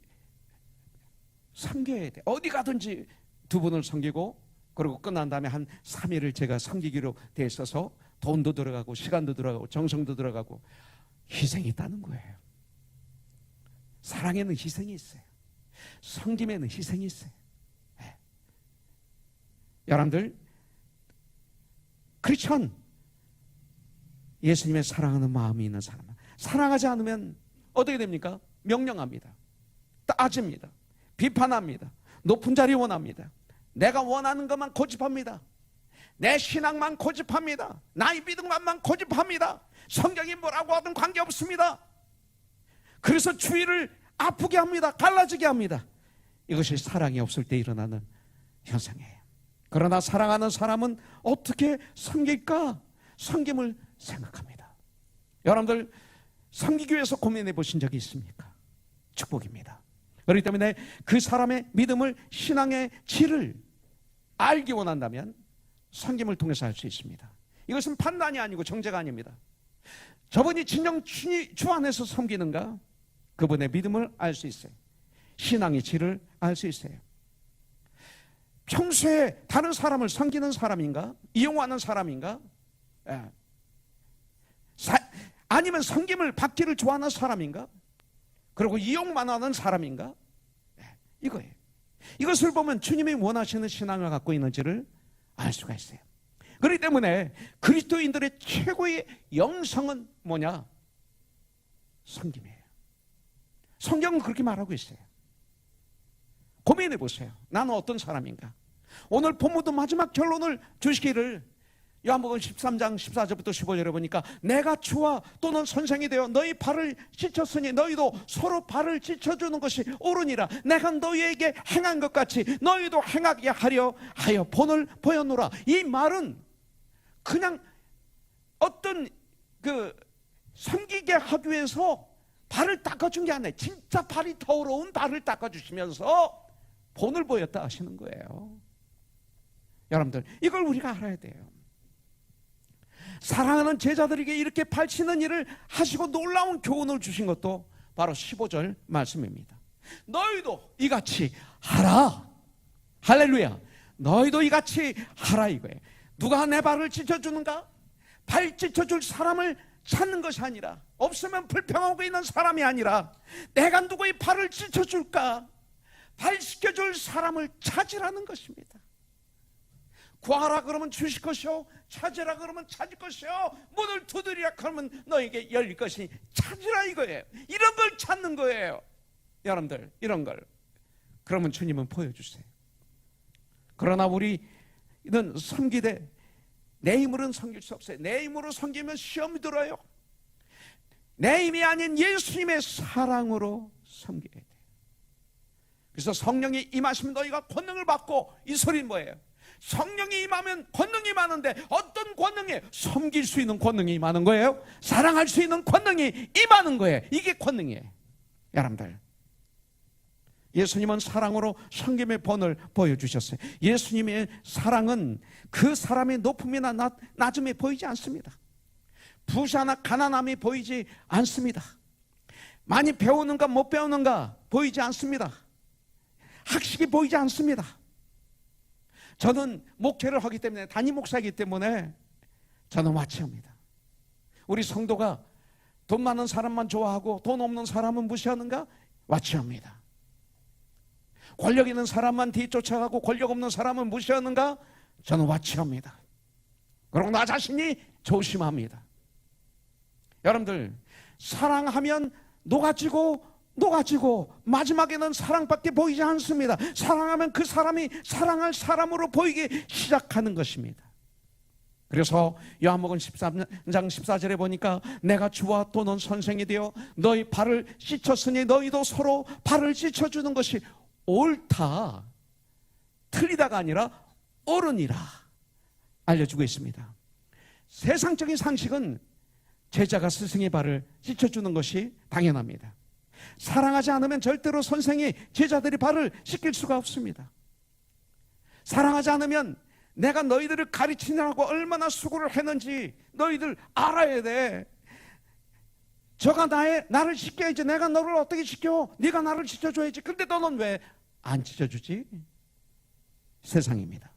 섬겨야 돼. 어디 가든지 두 분을 섬기고 그리고 끝난 다음에 한 3일을 제가 섬기기로 돼 있어서 돈도 들어가고 시간도 들어가고 정성도 들어가고 희생이 있다는 거예요. 사랑에는 희생이 있어요. 섬김에는 희생이 있어요. 네. 여러분들 크리스천 예수님의 사랑하는 마음이 있는 사람 사랑하지 않으면 어떻게 됩니까? 명령합니다. 따집니다. 비판합니다. 높은 자리 원합니다. 내가 원하는 것만 고집합니다. 내 신앙만 고집합니다. 나의 믿음만 고집합니다. 성경이 뭐라고 하든 관계없습니다. 그래서 주위를 아프게 합니다. 갈라지게 합니다. 이것이 사랑이 없을 때 일어나는 현상이에요. 그러나 사랑하는 사람은 어떻게 섬길까? 섬김을 생각합니다. 여러분들 섬기기 위해서 고민해 보신 적이 있습니까? 축복입니다. 그렇기 때문에 그 사람의 믿음을 신앙의 질을 알기 원한다면 섬김을 통해서 할 수 있습니다. 이것은 판단이 아니고 정죄가 아닙니다. 저분이 진정 주 안에서 섬기는가? 그분의 믿음을 알 수 있어요. 신앙의 질을 알 수 있어요. 평소에 다른 사람을 섬기는 사람인가? 이용하는 사람인가? 아니면 섬김을 받기를 좋아하는 사람인가? 그리고 이용만 하는 사람인가? 이거예요. 이것을 보면 주님이 원하시는 신앙을 갖고 있는지를 알 수가 있어요. 그렇기 때문에 그리스도인들의 최고의 영성은 뭐냐? 섬김이에요. 성경은 그렇게 말하고 있어요. 고민해 보세요. 나는 어떤 사람인가? 오늘 본문도 마지막 결론을 주시기를 요한복음 13장 14절부터 15절에 보니까 내가 주와 또는 선생이 되어 너희 발을 씻었으니 너희도 서로 발을 씻어주는 것이 옳으니라. 내가 너희에게 행한 것 같이 너희도 행하게 하려 하여 본을 보였노라. 이 말은 그냥 어떤 섬기게 하기 위해서 발을 닦아준 게 아니에요. 진짜 발이 더러운 발을 닦아주시면서 본을 보였다 하시는 거예요. 여러분들 이걸 우리가 알아야 돼요. 사랑하는 제자들에게 이렇게 발 씻는 일을 하시고 놀라운 교훈을 주신 것도 바로 15절 말씀입니다. 너희도 이같이 하라. 할렐루야. 너희도 이같이 하라 이거예요. 누가 내 발을 찢어주는가? 발 찢어줄 사람을 찾는 것이 아니라, 없으면 불평하고 있는 사람이 아니라 내가 누구의 발을 찢어줄까? 발 씻겨줄 사람을 찾으라는 것입니다. 구하라 그러면 주실 것이요, 찾으라 그러면 찾을 것이요, 문을 두드리라 그러면 너에게 열릴 것이니 찾으라 이거예요. 이런 걸 찾는 거예요. 여러분들 이런 걸. 그러면 주님은 보여주세요. 그러나 우리는 섬기되 내 힘으로는 섬길 수 없어요. 내 힘으로 섬기면 시험이 들어요. 내 힘이 아닌 예수님의 사랑으로 섬겨야 돼요. 그래서 성령이 임하시면 너희가 권능을 받고, 이 소리는 뭐예요? 성령이 임하면 권능이 많은데 어떤 권능이에요? 섬길 수 있는 권능이 임하는 거예요. 사랑할 수 있는 권능이 임하는 거예요. 이게 권능이에요. 여러분들 예수님은 사랑으로 섬김의 본을 보여주셨어요. 예수님의 사랑은 그 사람의 높음이나 낮음이 보이지 않습니다. 부자나 가난함이 보이지 않습니다. 많이 배우는가 못 배우는가 보이지 않습니다. 학식이 보이지 않습니다. 저는 목회를 하기 때문에, 담임 목사이기 때문에 저는 와치합니다. 우리 성도가 돈 많은 사람만 좋아하고 돈 없는 사람은 무시하는가? 와치합니다. 권력 있는 사람만 뒤쫓아가고 권력 없는 사람은 무시하는가? 저는 와치합니다. 그리고 나 자신이 조심합니다. 여러분들, 사랑하면 녹아지고 마지막에는 사랑밖에 보이지 않습니다. 사랑하면 그 사람이 사랑할 사람으로 보이기 시작하는 것입니다. 그래서 요한복음 13장 14절에 보니까 내가 주와 또 넌 선생이 되어 너희 발을 씻었으니 너희도 서로 발을 씻어주는 것이 옳다, 틀리다가 아니라 옳으니라 알려주고 있습니다. 세상적인 상식은 제자가 스승의 발을 씻어주는 것이 당연합니다. 사랑하지 않으면 절대로 선생이 제자들이 발을 씻길 수가 없습니다. 사랑하지 않으면 내가 너희들을 가르치느라고 얼마나 수고를 했는지 너희들 알아야 돼. 저가 나를 씻겨야지. 내가 너를 어떻게 씻겨? 네가 나를 씻어줘야지. 근데 너는 왜 안 씻어주지? 세상입니다.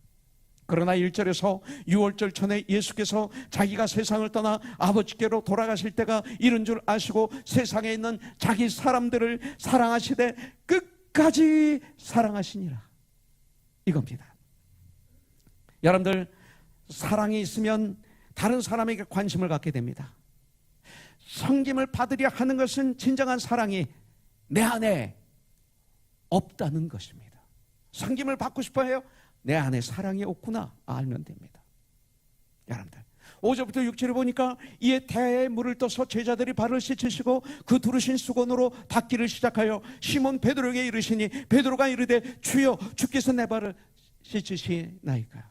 그러나 1절에서 6월절 전에 예수께서 자기가 세상을 떠나 아버지께로 돌아가실 때가 이른 줄 아시고 세상에 있는 자기 사람들을 사랑하시되 끝까지 사랑하시니라, 이겁니다. 여러분들, 사랑이 있으면 다른 사람에게 관심을 갖게 됩니다. 섬김을 받으려 하는 것은 진정한 사랑이 내 안에 없다는 것입니다. 섬김을 받고 싶어 해요? 내 안에 사랑이 없구나 알면 됩니다. 여러분들, 5절부터 6절에 보니까 이에 태에 물을 떠서 제자들이 발을 씻으시고 그 두르신 수건으로 닦기를 시작하여 시몬 베드로에게 이르시니 베드로가 이르되 주여 주께서 내 발을 씻으시나이까요?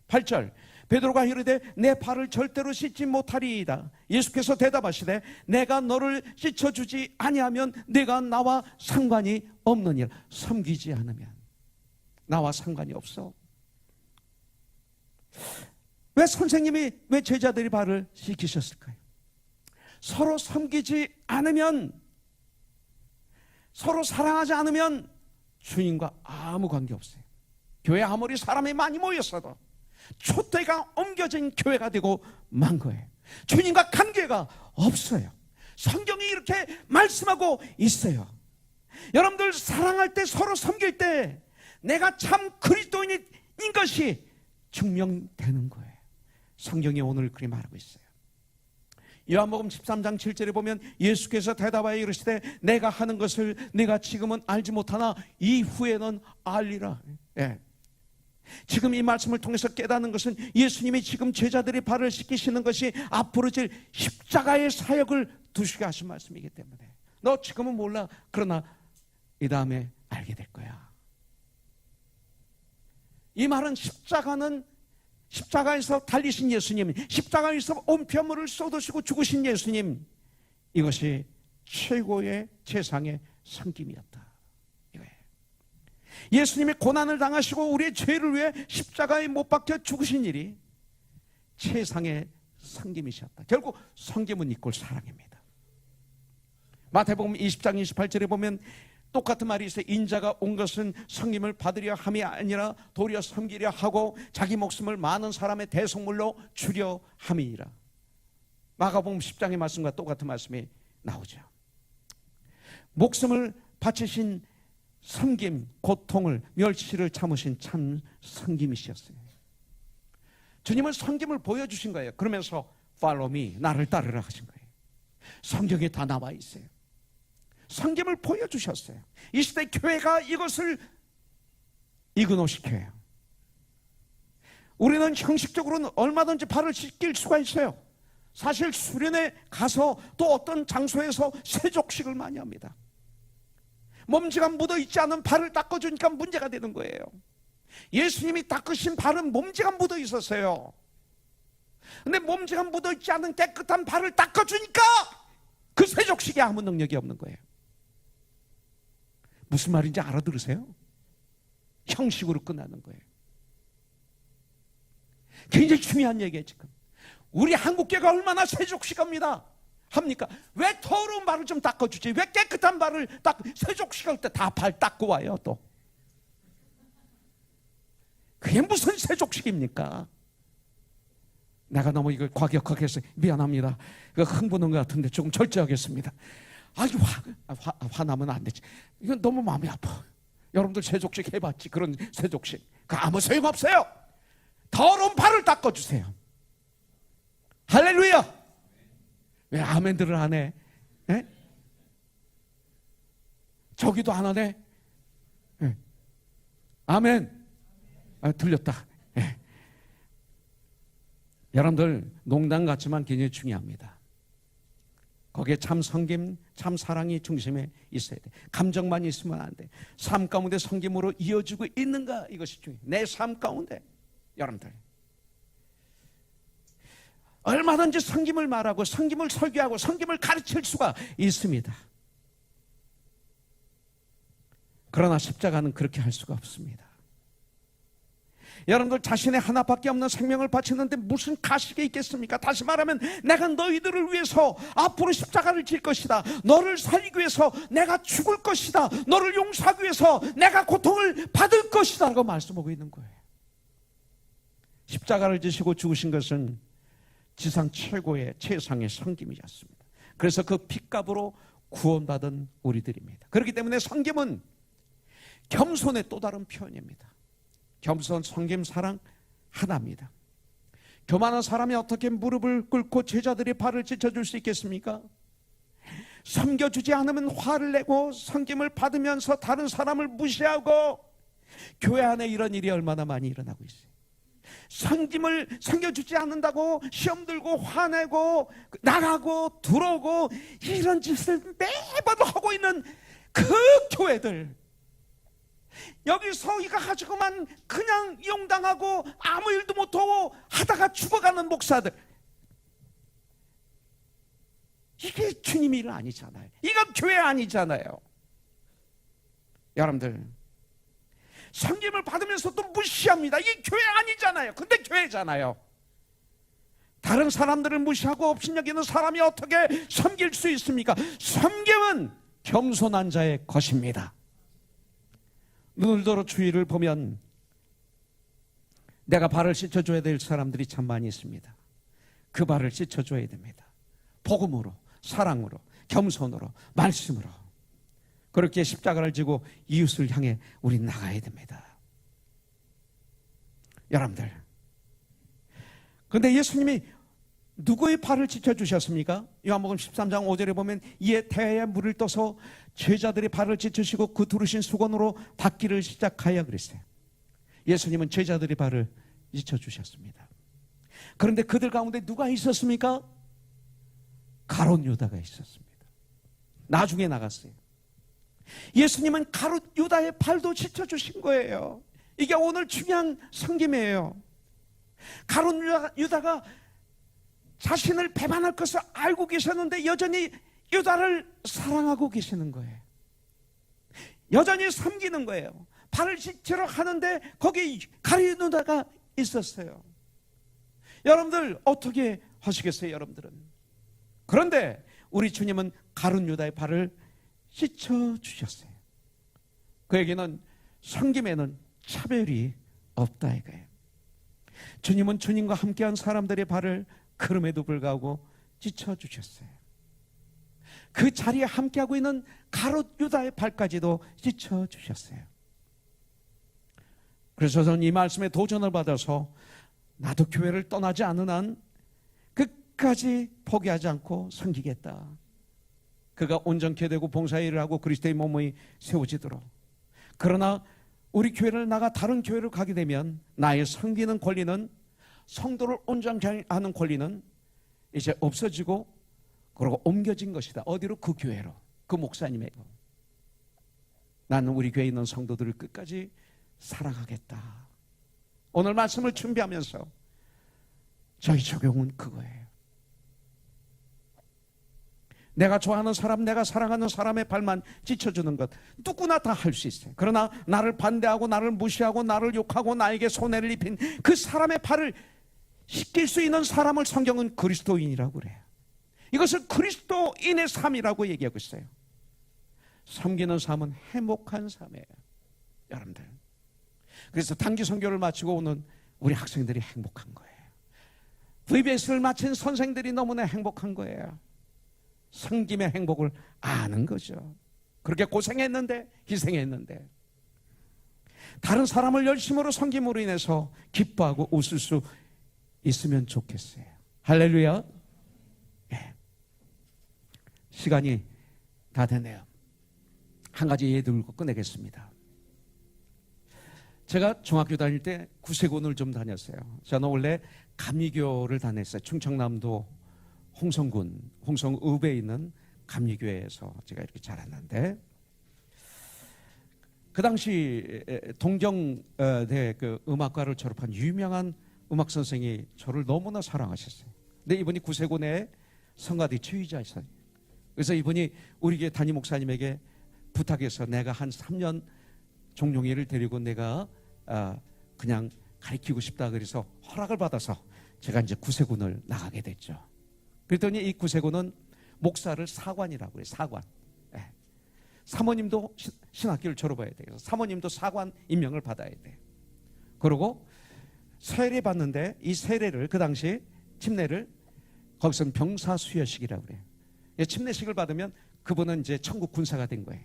8절, 베드로가 이르되 내 발을 절대로 씻지 못하리이다. 예수께서 대답하시되 내가 너를 씻어주지 아니하면 내가 나와 상관이 없느니라. 섬기지 않으면 나와 상관이 없어. 왜 선생님이, 왜 제자들이 발을 씻기셨을까요? 서로 섬기지 않으면, 서로 사랑하지 않으면 주님과 아무 관계 없어요. 교회 아무리 사람이 많이 모였어도 촛대가 옮겨진 교회가 되고 만 거예요. 주님과 관계가 없어요. 성경이 이렇게 말씀하고 있어요. 여러분들, 사랑할 때, 서로 섬길 때 내가 참 그리스도인인 것이 증명되는 거예요. 성경이 오늘 그렇게 말하고 있어요. 요한복음 13장 7절에 보면 예수께서 대답하여 이르시되 내가 하는 것을 네가 지금은 알지 못하나 이후에는 알리라. 예. 지금 이 말씀을 통해서 깨닫는 것은 예수님이 지금 제자들이 발을 씻기시는 것이 앞으로 질 십자가의 사역을 두시게 하신 말씀이기 때문에 너 지금은 몰라. 그러나 이 다음에 알게 될 거야. 이 말은 십자가에서 달리신 예수님, 십자가에서 온 편물을 쏟으시고 죽으신 예수님, 이것이 최고의 최상의 섬김이었다. 예수님이 고난을 당하시고 우리의 죄를 위해 십자가에 못 박혀 죽으신 일이 최상의 섬김이셨다. 결국 섬김은 이꼴 사랑입니다. 마태복음 20장 28절에 보면 똑같은 말이 있어요. 인자가 온 것은 섬김을 받으려 함이 아니라 도리어 섬기려 하고 자기 목숨을 많은 사람의 대속물로 주려 함이니라. 마가복음 10장의 말씀과 똑같은 말씀이 나오죠. 목숨을 바치신 섬김, 고통을, 멸시를 참으신 참 섬김이셨어요. 주님은 섬김을 보여주신 거예요. 그러면서 Follow me, 나를 따르라 하신 거예요. 성경에 다 나와 있어요. 섬김을 보여주셨어요. 이 시대 교회가 이것을 이그노시켜요. 우리는 형식적으로는 얼마든지 발을 씻길 수가 있어요. 사실 수련회 가서 또 어떤 장소에서 세족식을 많이 합니다. 먼지가 묻어있지 않은 발을 닦아주니까 문제가 되는 거예요. 예수님이 닦으신 발은 먼지가 묻어 있었어요. 근데 먼지가 묻어있지 않은 깨끗한 발을 닦아주니까 그 세족식에 아무 능력이 없는 거예요. 무슨 말인지 알아들으세요? 형식으로 끝나는 거예요. 굉장히 중요한 얘기예요. 지금 우리 한국교회가 얼마나 세족식합니다. 합니까? 왜 더러운 발을 좀 닦아주지? 왜 깨끗한 발을 세족식할 때 다 발 닦고 와요 또? 그게 무슨 세족식입니까? 내가 너무 이걸 과격하게 해서 미안합니다. 흥분한 것 같은데 조금 절제하겠습니다. 아주 화나면 안 되지. 이건 너무 마음이 아파. 여러분들 세족식 해봤지? 그런 세족식. 그 아무 소용없어요. 더러운 발을 닦아주세요. 할렐루야. 왜 아멘들을 안 해? 에? 저기도 안 하네. 에. 아멘. 들렸다. 에. 여러분들 농담 같지만 굉장히 중요합니다. 거기에 참 섬김, 참 사랑이 중심에 있어야 돼. 감정만 있으면 안 돼. 삶 가운데 섬김으로 이어지고 있는가, 이것이 중요해. 내 삶 가운데 여러분들 얼마든지 섬김을 말하고 섬김을 설교하고 섬김을 가르칠 수가 있습니다. 그러나 십자가는 그렇게 할 수가 없습니다. 여러분들 자신의 하나밖에 없는 생명을 바치는데 무슨 가식이 있겠습니까? 다시 말하면 내가 너희들을 위해서 앞으로 십자가를 질 것이다. 너를 살리기 위해서 내가 죽을 것이다. 너를 용서하기 위해서 내가 고통을 받을 것이다 라고 말씀하고 있는 거예요. 십자가를 지시고 죽으신 것은 지상 최고의 최상의 섬김이었습니다. 그래서 그 핏값으로 구원받은 우리들입니다. 그렇기 때문에 섬김은 겸손의 또 다른 표현입니다. 겸손, 섬김, 사랑 하나입니다. 교만한 사람이 어떻게 무릎을 꿇고 제자들의 발을 찢어줄 수 있겠습니까? 섬겨주지 않으면 화를 내고 섬김을 받으면서 다른 사람을 무시하고, 교회 안에 이런 일이 얼마나 많이 일어나고 있어요. 섬김을 섬겨주지 않는다고 시험 들고 화내고 나가고 들어오고 이런 짓을 매번 하고 있는 그 교회들, 여기서 이거 가지고만 그냥 이용당하고 아무 일도 못하고 하다가 죽어가는 목사들, 이게 주님 일 아니잖아요. 이건 교회 아니잖아요. 여러분들 섬김을 받으면서 또 무시합니다. 이게 교회 아니잖아요. 근데 교회잖아요. 다른 사람들을 무시하고 업신여기는 사람이 어떻게 섬길 수 있습니까? 섬김은 겸손한 자의 것입니다. 눈을 들어 주위를 보면 내가 발을 씻어줘야 될 사람들이 참 많이 있습니다. 그 발을 씻어줘야 됩니다. 복음으로, 사랑으로, 겸손으로, 말씀으로. 그렇게 십자가를 지고 이웃을 향해 우리 나가야 됩니다. 여러분들, 그런데 예수님이 누구의 발을 씻어주셨습니까? 요한복음 13장 5절에 보면 이에 태에 물을 떠서 제자들의 발을 씻으시고 그 두르신 수건으로 닦기를 시작하여 그랬어요. 예수님은 제자들의 발을 씻어주셨습니다. 그런데 그들 가운데 누가 있었습니까? 가롯 유다가 있었습니다. 나중에 나갔어요. 예수님은 가롯 유다의 발도 씻어주신 거예요. 이게 오늘 중요한 섬김이에요. 가롯 유다가 자신을 배반할 것을 알고 계셨는데 여전히 유다를 사랑하고 계시는 거예요. 여전히 섬기는 거예요. 발을 씻으러 가는데 거기 가롯 유다가 있었어요. 여러분들 어떻게 하시겠어요? 여러분들은. 그런데 우리 주님은 가롯 유다의 발을 씻어주셨어요. 그에게는 섬김에는 차별이 없다 이거예요. 주님은 주님과 함께한 사람들의 발을 그럼에도 불구하고 씻어주셨어요. 그 자리에 함께하고 있는 가롯 유다의 발까지도 씻어주셨어요. 그래서 저는 이 말씀에 도전을 받아서 나도 교회를 떠나지 않는 한 끝까지 포기하지 않고 섬기겠다. 그가 온전케 되고 봉사일을 하고 그리스도의 몸이 세워지도록. 그러나 우리 교회를 나가 다른 교회를 가게 되면 나의 섬기는 권리는, 성도를 온전케 하는 권리는 이제 없어지고 그리고 옮겨진 것이다. 어디로? 그 교회로, 그 목사님에게. 나는 우리 교회에 있는 성도들을 끝까지 사랑하겠다. 오늘 말씀을 준비하면서 저희 적용은 그거예요. 내가 좋아하는 사람, 내가 사랑하는 사람의 발만 찢어주는 것 누구나 다 할 수 있어요. 그러나 나를 반대하고 나를 무시하고 나를 욕하고 나에게 손해를 입힌 그 사람의 발을 씻길 수 있는 사람을 성경은 그리스도인이라고 그래요. 이것을 그리스도인의 삶이라고 얘기하고 있어요. 섬기는 삶은 행복한 삶이에요, 여러분들. 그래서 단기 선교를 마치고 오는 우리 학생들이 행복한 거예요. VBS를 마친 선생들이 너무나 행복한 거예요. 섬김의 행복을 아는 거죠. 그렇게 고생했는데, 희생했는데, 다른 사람을 열심으로 섬김으로 인해서 기뻐하고 웃을 수 있으면 좋겠어요. 할렐루야. 네. 시간이 다 됐네요. 한 가지 예를 들고 끝내겠습니다. 제가 중학교 다닐 때 구세군을 좀 다녔어요. 저는 원래 감리교를 다녔어요. 충청남도 홍성군, 홍성읍에 있는 감리교회에서 제가 이렇게 자랐는데, 그 당시 동정대 그 음악과를 졸업한 유명한 음악 선생이 저를 너무나 사랑하셨어요. 근데 이분이 구세군의 성가대 지휘자였어요. 그래서 이분이 우리 교회 담임 목사님에게 부탁해서 내가 한 3년 종용이를 데리고 내가 그냥 가르치고 싶다 그래서 허락을 받아서 제가 이제 구세군을 나가게 됐죠. 그랬더니 이 구세군은 목사를 사관이라고 해요. 사관. 네. 사모님도 신학교를 졸업해야 돼요. 사모님도 사관 임명을 받아야 돼요. 그리고 세례 받는데 이 세례를 그 당시 침례를 거기서는 병사 수여식이라고 그래요. 침례식을 받으면 그분은 이제 천국 군사가 된 거예요.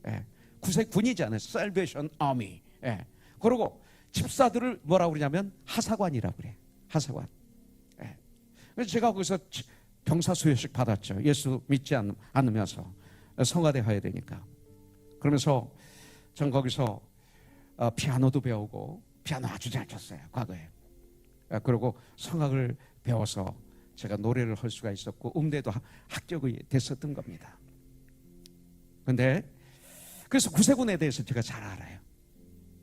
예. 구세군이잖아요. Salvation Army. 예. 그리고 집사들을 뭐라고 그러냐면 하사관이라고 그래요. 하사관. 예. 그래서 제가 거기서 병사 수여식 받았죠. 예수 믿지 않으면서 성가대 가야 되니까. 그러면서 전 거기서 피아노도 배우고, 피아노 아주 잘 쳤어요, 과거에. 그리고 성악을 배워서 제가 노래를 할 수가 있었고 음대도 합격이 됐었던 겁니다. 근데 그래서 구세군에 대해서 제가 잘 알아요.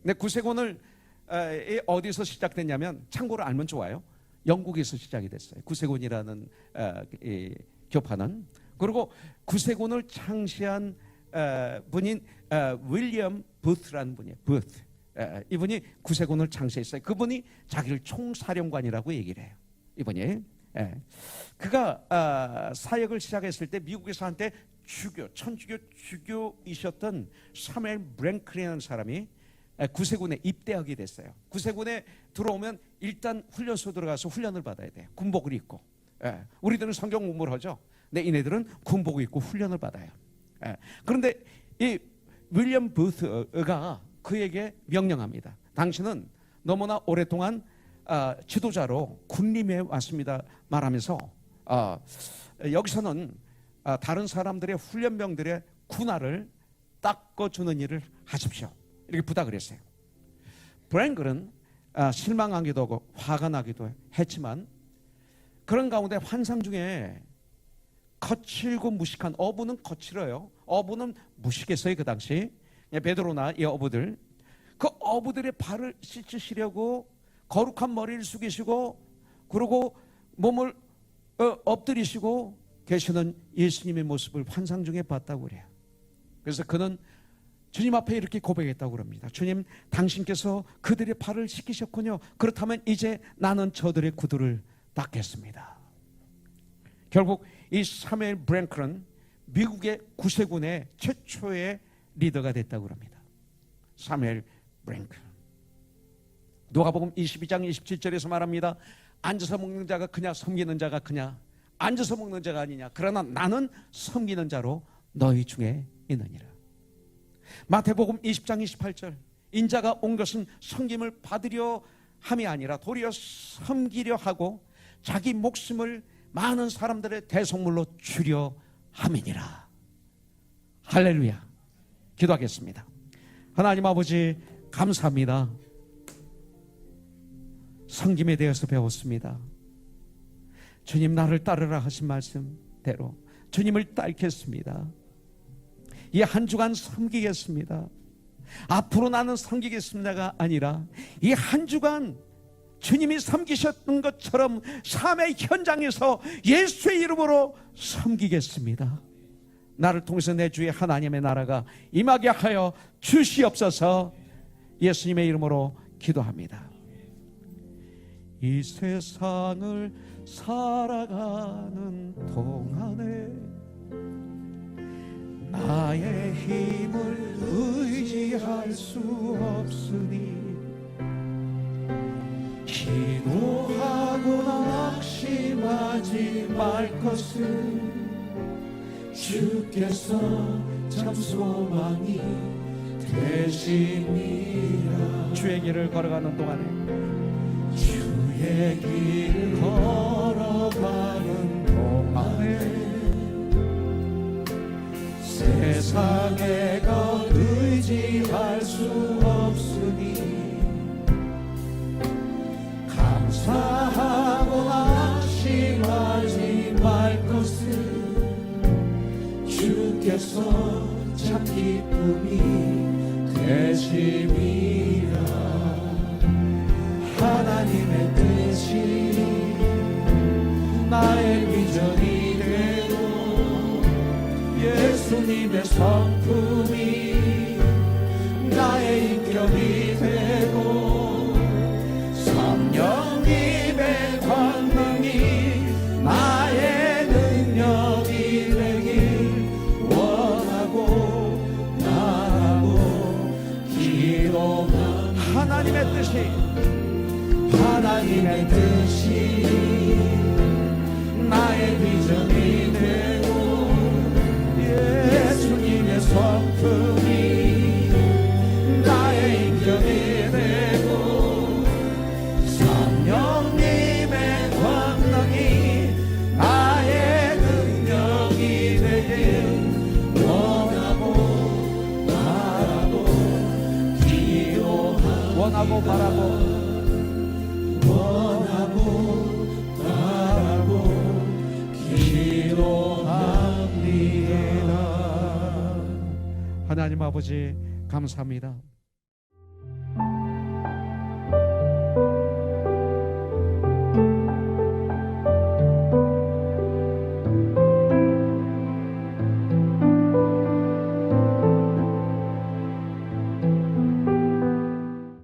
근데 구세군을 어디서 시작됐냐면, 참고로 알면 좋아요, 영국에서 시작이 됐어요. 구세군이라는 교파는. 그리고 구세군을 창시한 분인 윌리엄 부트라는 분이에요. 부트. 이분이 구세군을 창시했어요. 그분이 자기를 총사령관이라고 얘기를 해요. 이분이. 그가 사역을 시작했을 때 미국에서 한때 천주교 주교이셨던 사무엘 브랭클이라는 사람이 구세군에 입대하게 됐어요. 구세군에 들어오면 일단 훈련소 들어가서 훈련을 받아야 돼요. 군복을 입고. 우리들은 성경 공부를 하죠. 근데 이네들은 군복을 입고 훈련을 받아요. 그런데 이 윌리엄 부트가 그에게 명령합니다. 당신은 너무나 오랫동안 지도자로 군림해 왔습니다 말하면서 여기서는 다른 사람들의 훈련병들의 군화를 닦아주는 일을 하십시오, 이렇게 부탁을 했어요. 브랭글은 실망하기도 하고 화가 나기도 했지만, 그런 가운데 환상 중에 거칠고 무식한 어부는 거칠어요. 어부는 무식했어요. 그 당시 베드로나 이 어부들, 그 어부들의 발을 씻으시려고 거룩한 머리를 숙이시고 그리고 몸을 엎드리시고 계시는 예수님의 모습을 환상 중에 봤다고 그래요. 그래서 그는 주님 앞에 이렇게 고백했다고 그럽니다. 주님, 당신께서 그들의 발을 씻기셨군요. 그렇다면 이제 나는 저들의 구두를 닦겠습니다. 결국 이 사무엘 브랭클은 미국의 구세군의 최초의 리더가 됐다고 합니다. 사무엘 브랭클. 누가복음 22장 27절에서 말합니다. 앉아서 먹는 자가 크냐 섬기는 자가 크냐. 앉아서 먹는 자가 아니냐. 그러나 나는 섬기는 자로 너희 중에 있느니라. 마태복음 20장 28절. 인자가 온 것은 섬김을 받으려 함이 아니라 도리어 섬기려 하고 자기 목숨을 많은 사람들의 대속물로 주려 함이니라. 할렐루야. 기도하겠습니다. 하나님 아버지, 감사합니다. 섬김에 대해서 배웠습니다. 주님, 나를 따르라 하신 말씀대로 주님을 따르겠습니다. 이 한 주간 섬기겠습니다. 앞으로 나는 섬기겠습니다가 아니라 이 한 주간 주님이 섬기셨던 것처럼 삶의 현장에서 예수의 이름으로 섬기겠습니다. 나를 통해서 내 주의 하나님의 나라가 임하게 하여 주시옵소서. 예수님의 이름으로 기도합니다. 이 세상을 살아가는 동안에 나의 힘을 의지할 수 없으니 기도하거나 낙심하지 말 것을 주께서 참 소망이 되심이라. 주의 길을 걸어가는 동안에 주의 길을 걸어가는 동안에 세상의 것 의지할 수 없으니 감사하고 낙심하지 말 것을 주께서 참 기쁨이 되심이라. 하나님의 뜻이 나의 비전이 되고 예수님의 성품이 나의 인격이 되고 성령님의 권능이 나의 능력이 되길 원하고 나하고 기도합니다. 하나님의 뜻이 나의 비전이 되고 예수님의 성품이 나의 인격이 되고 성령님의 권능이 나의 능력이 되길 원하고 바라고 기도하고 원하고 바라고 기도합니다. 하나님 아버지 감사합니다.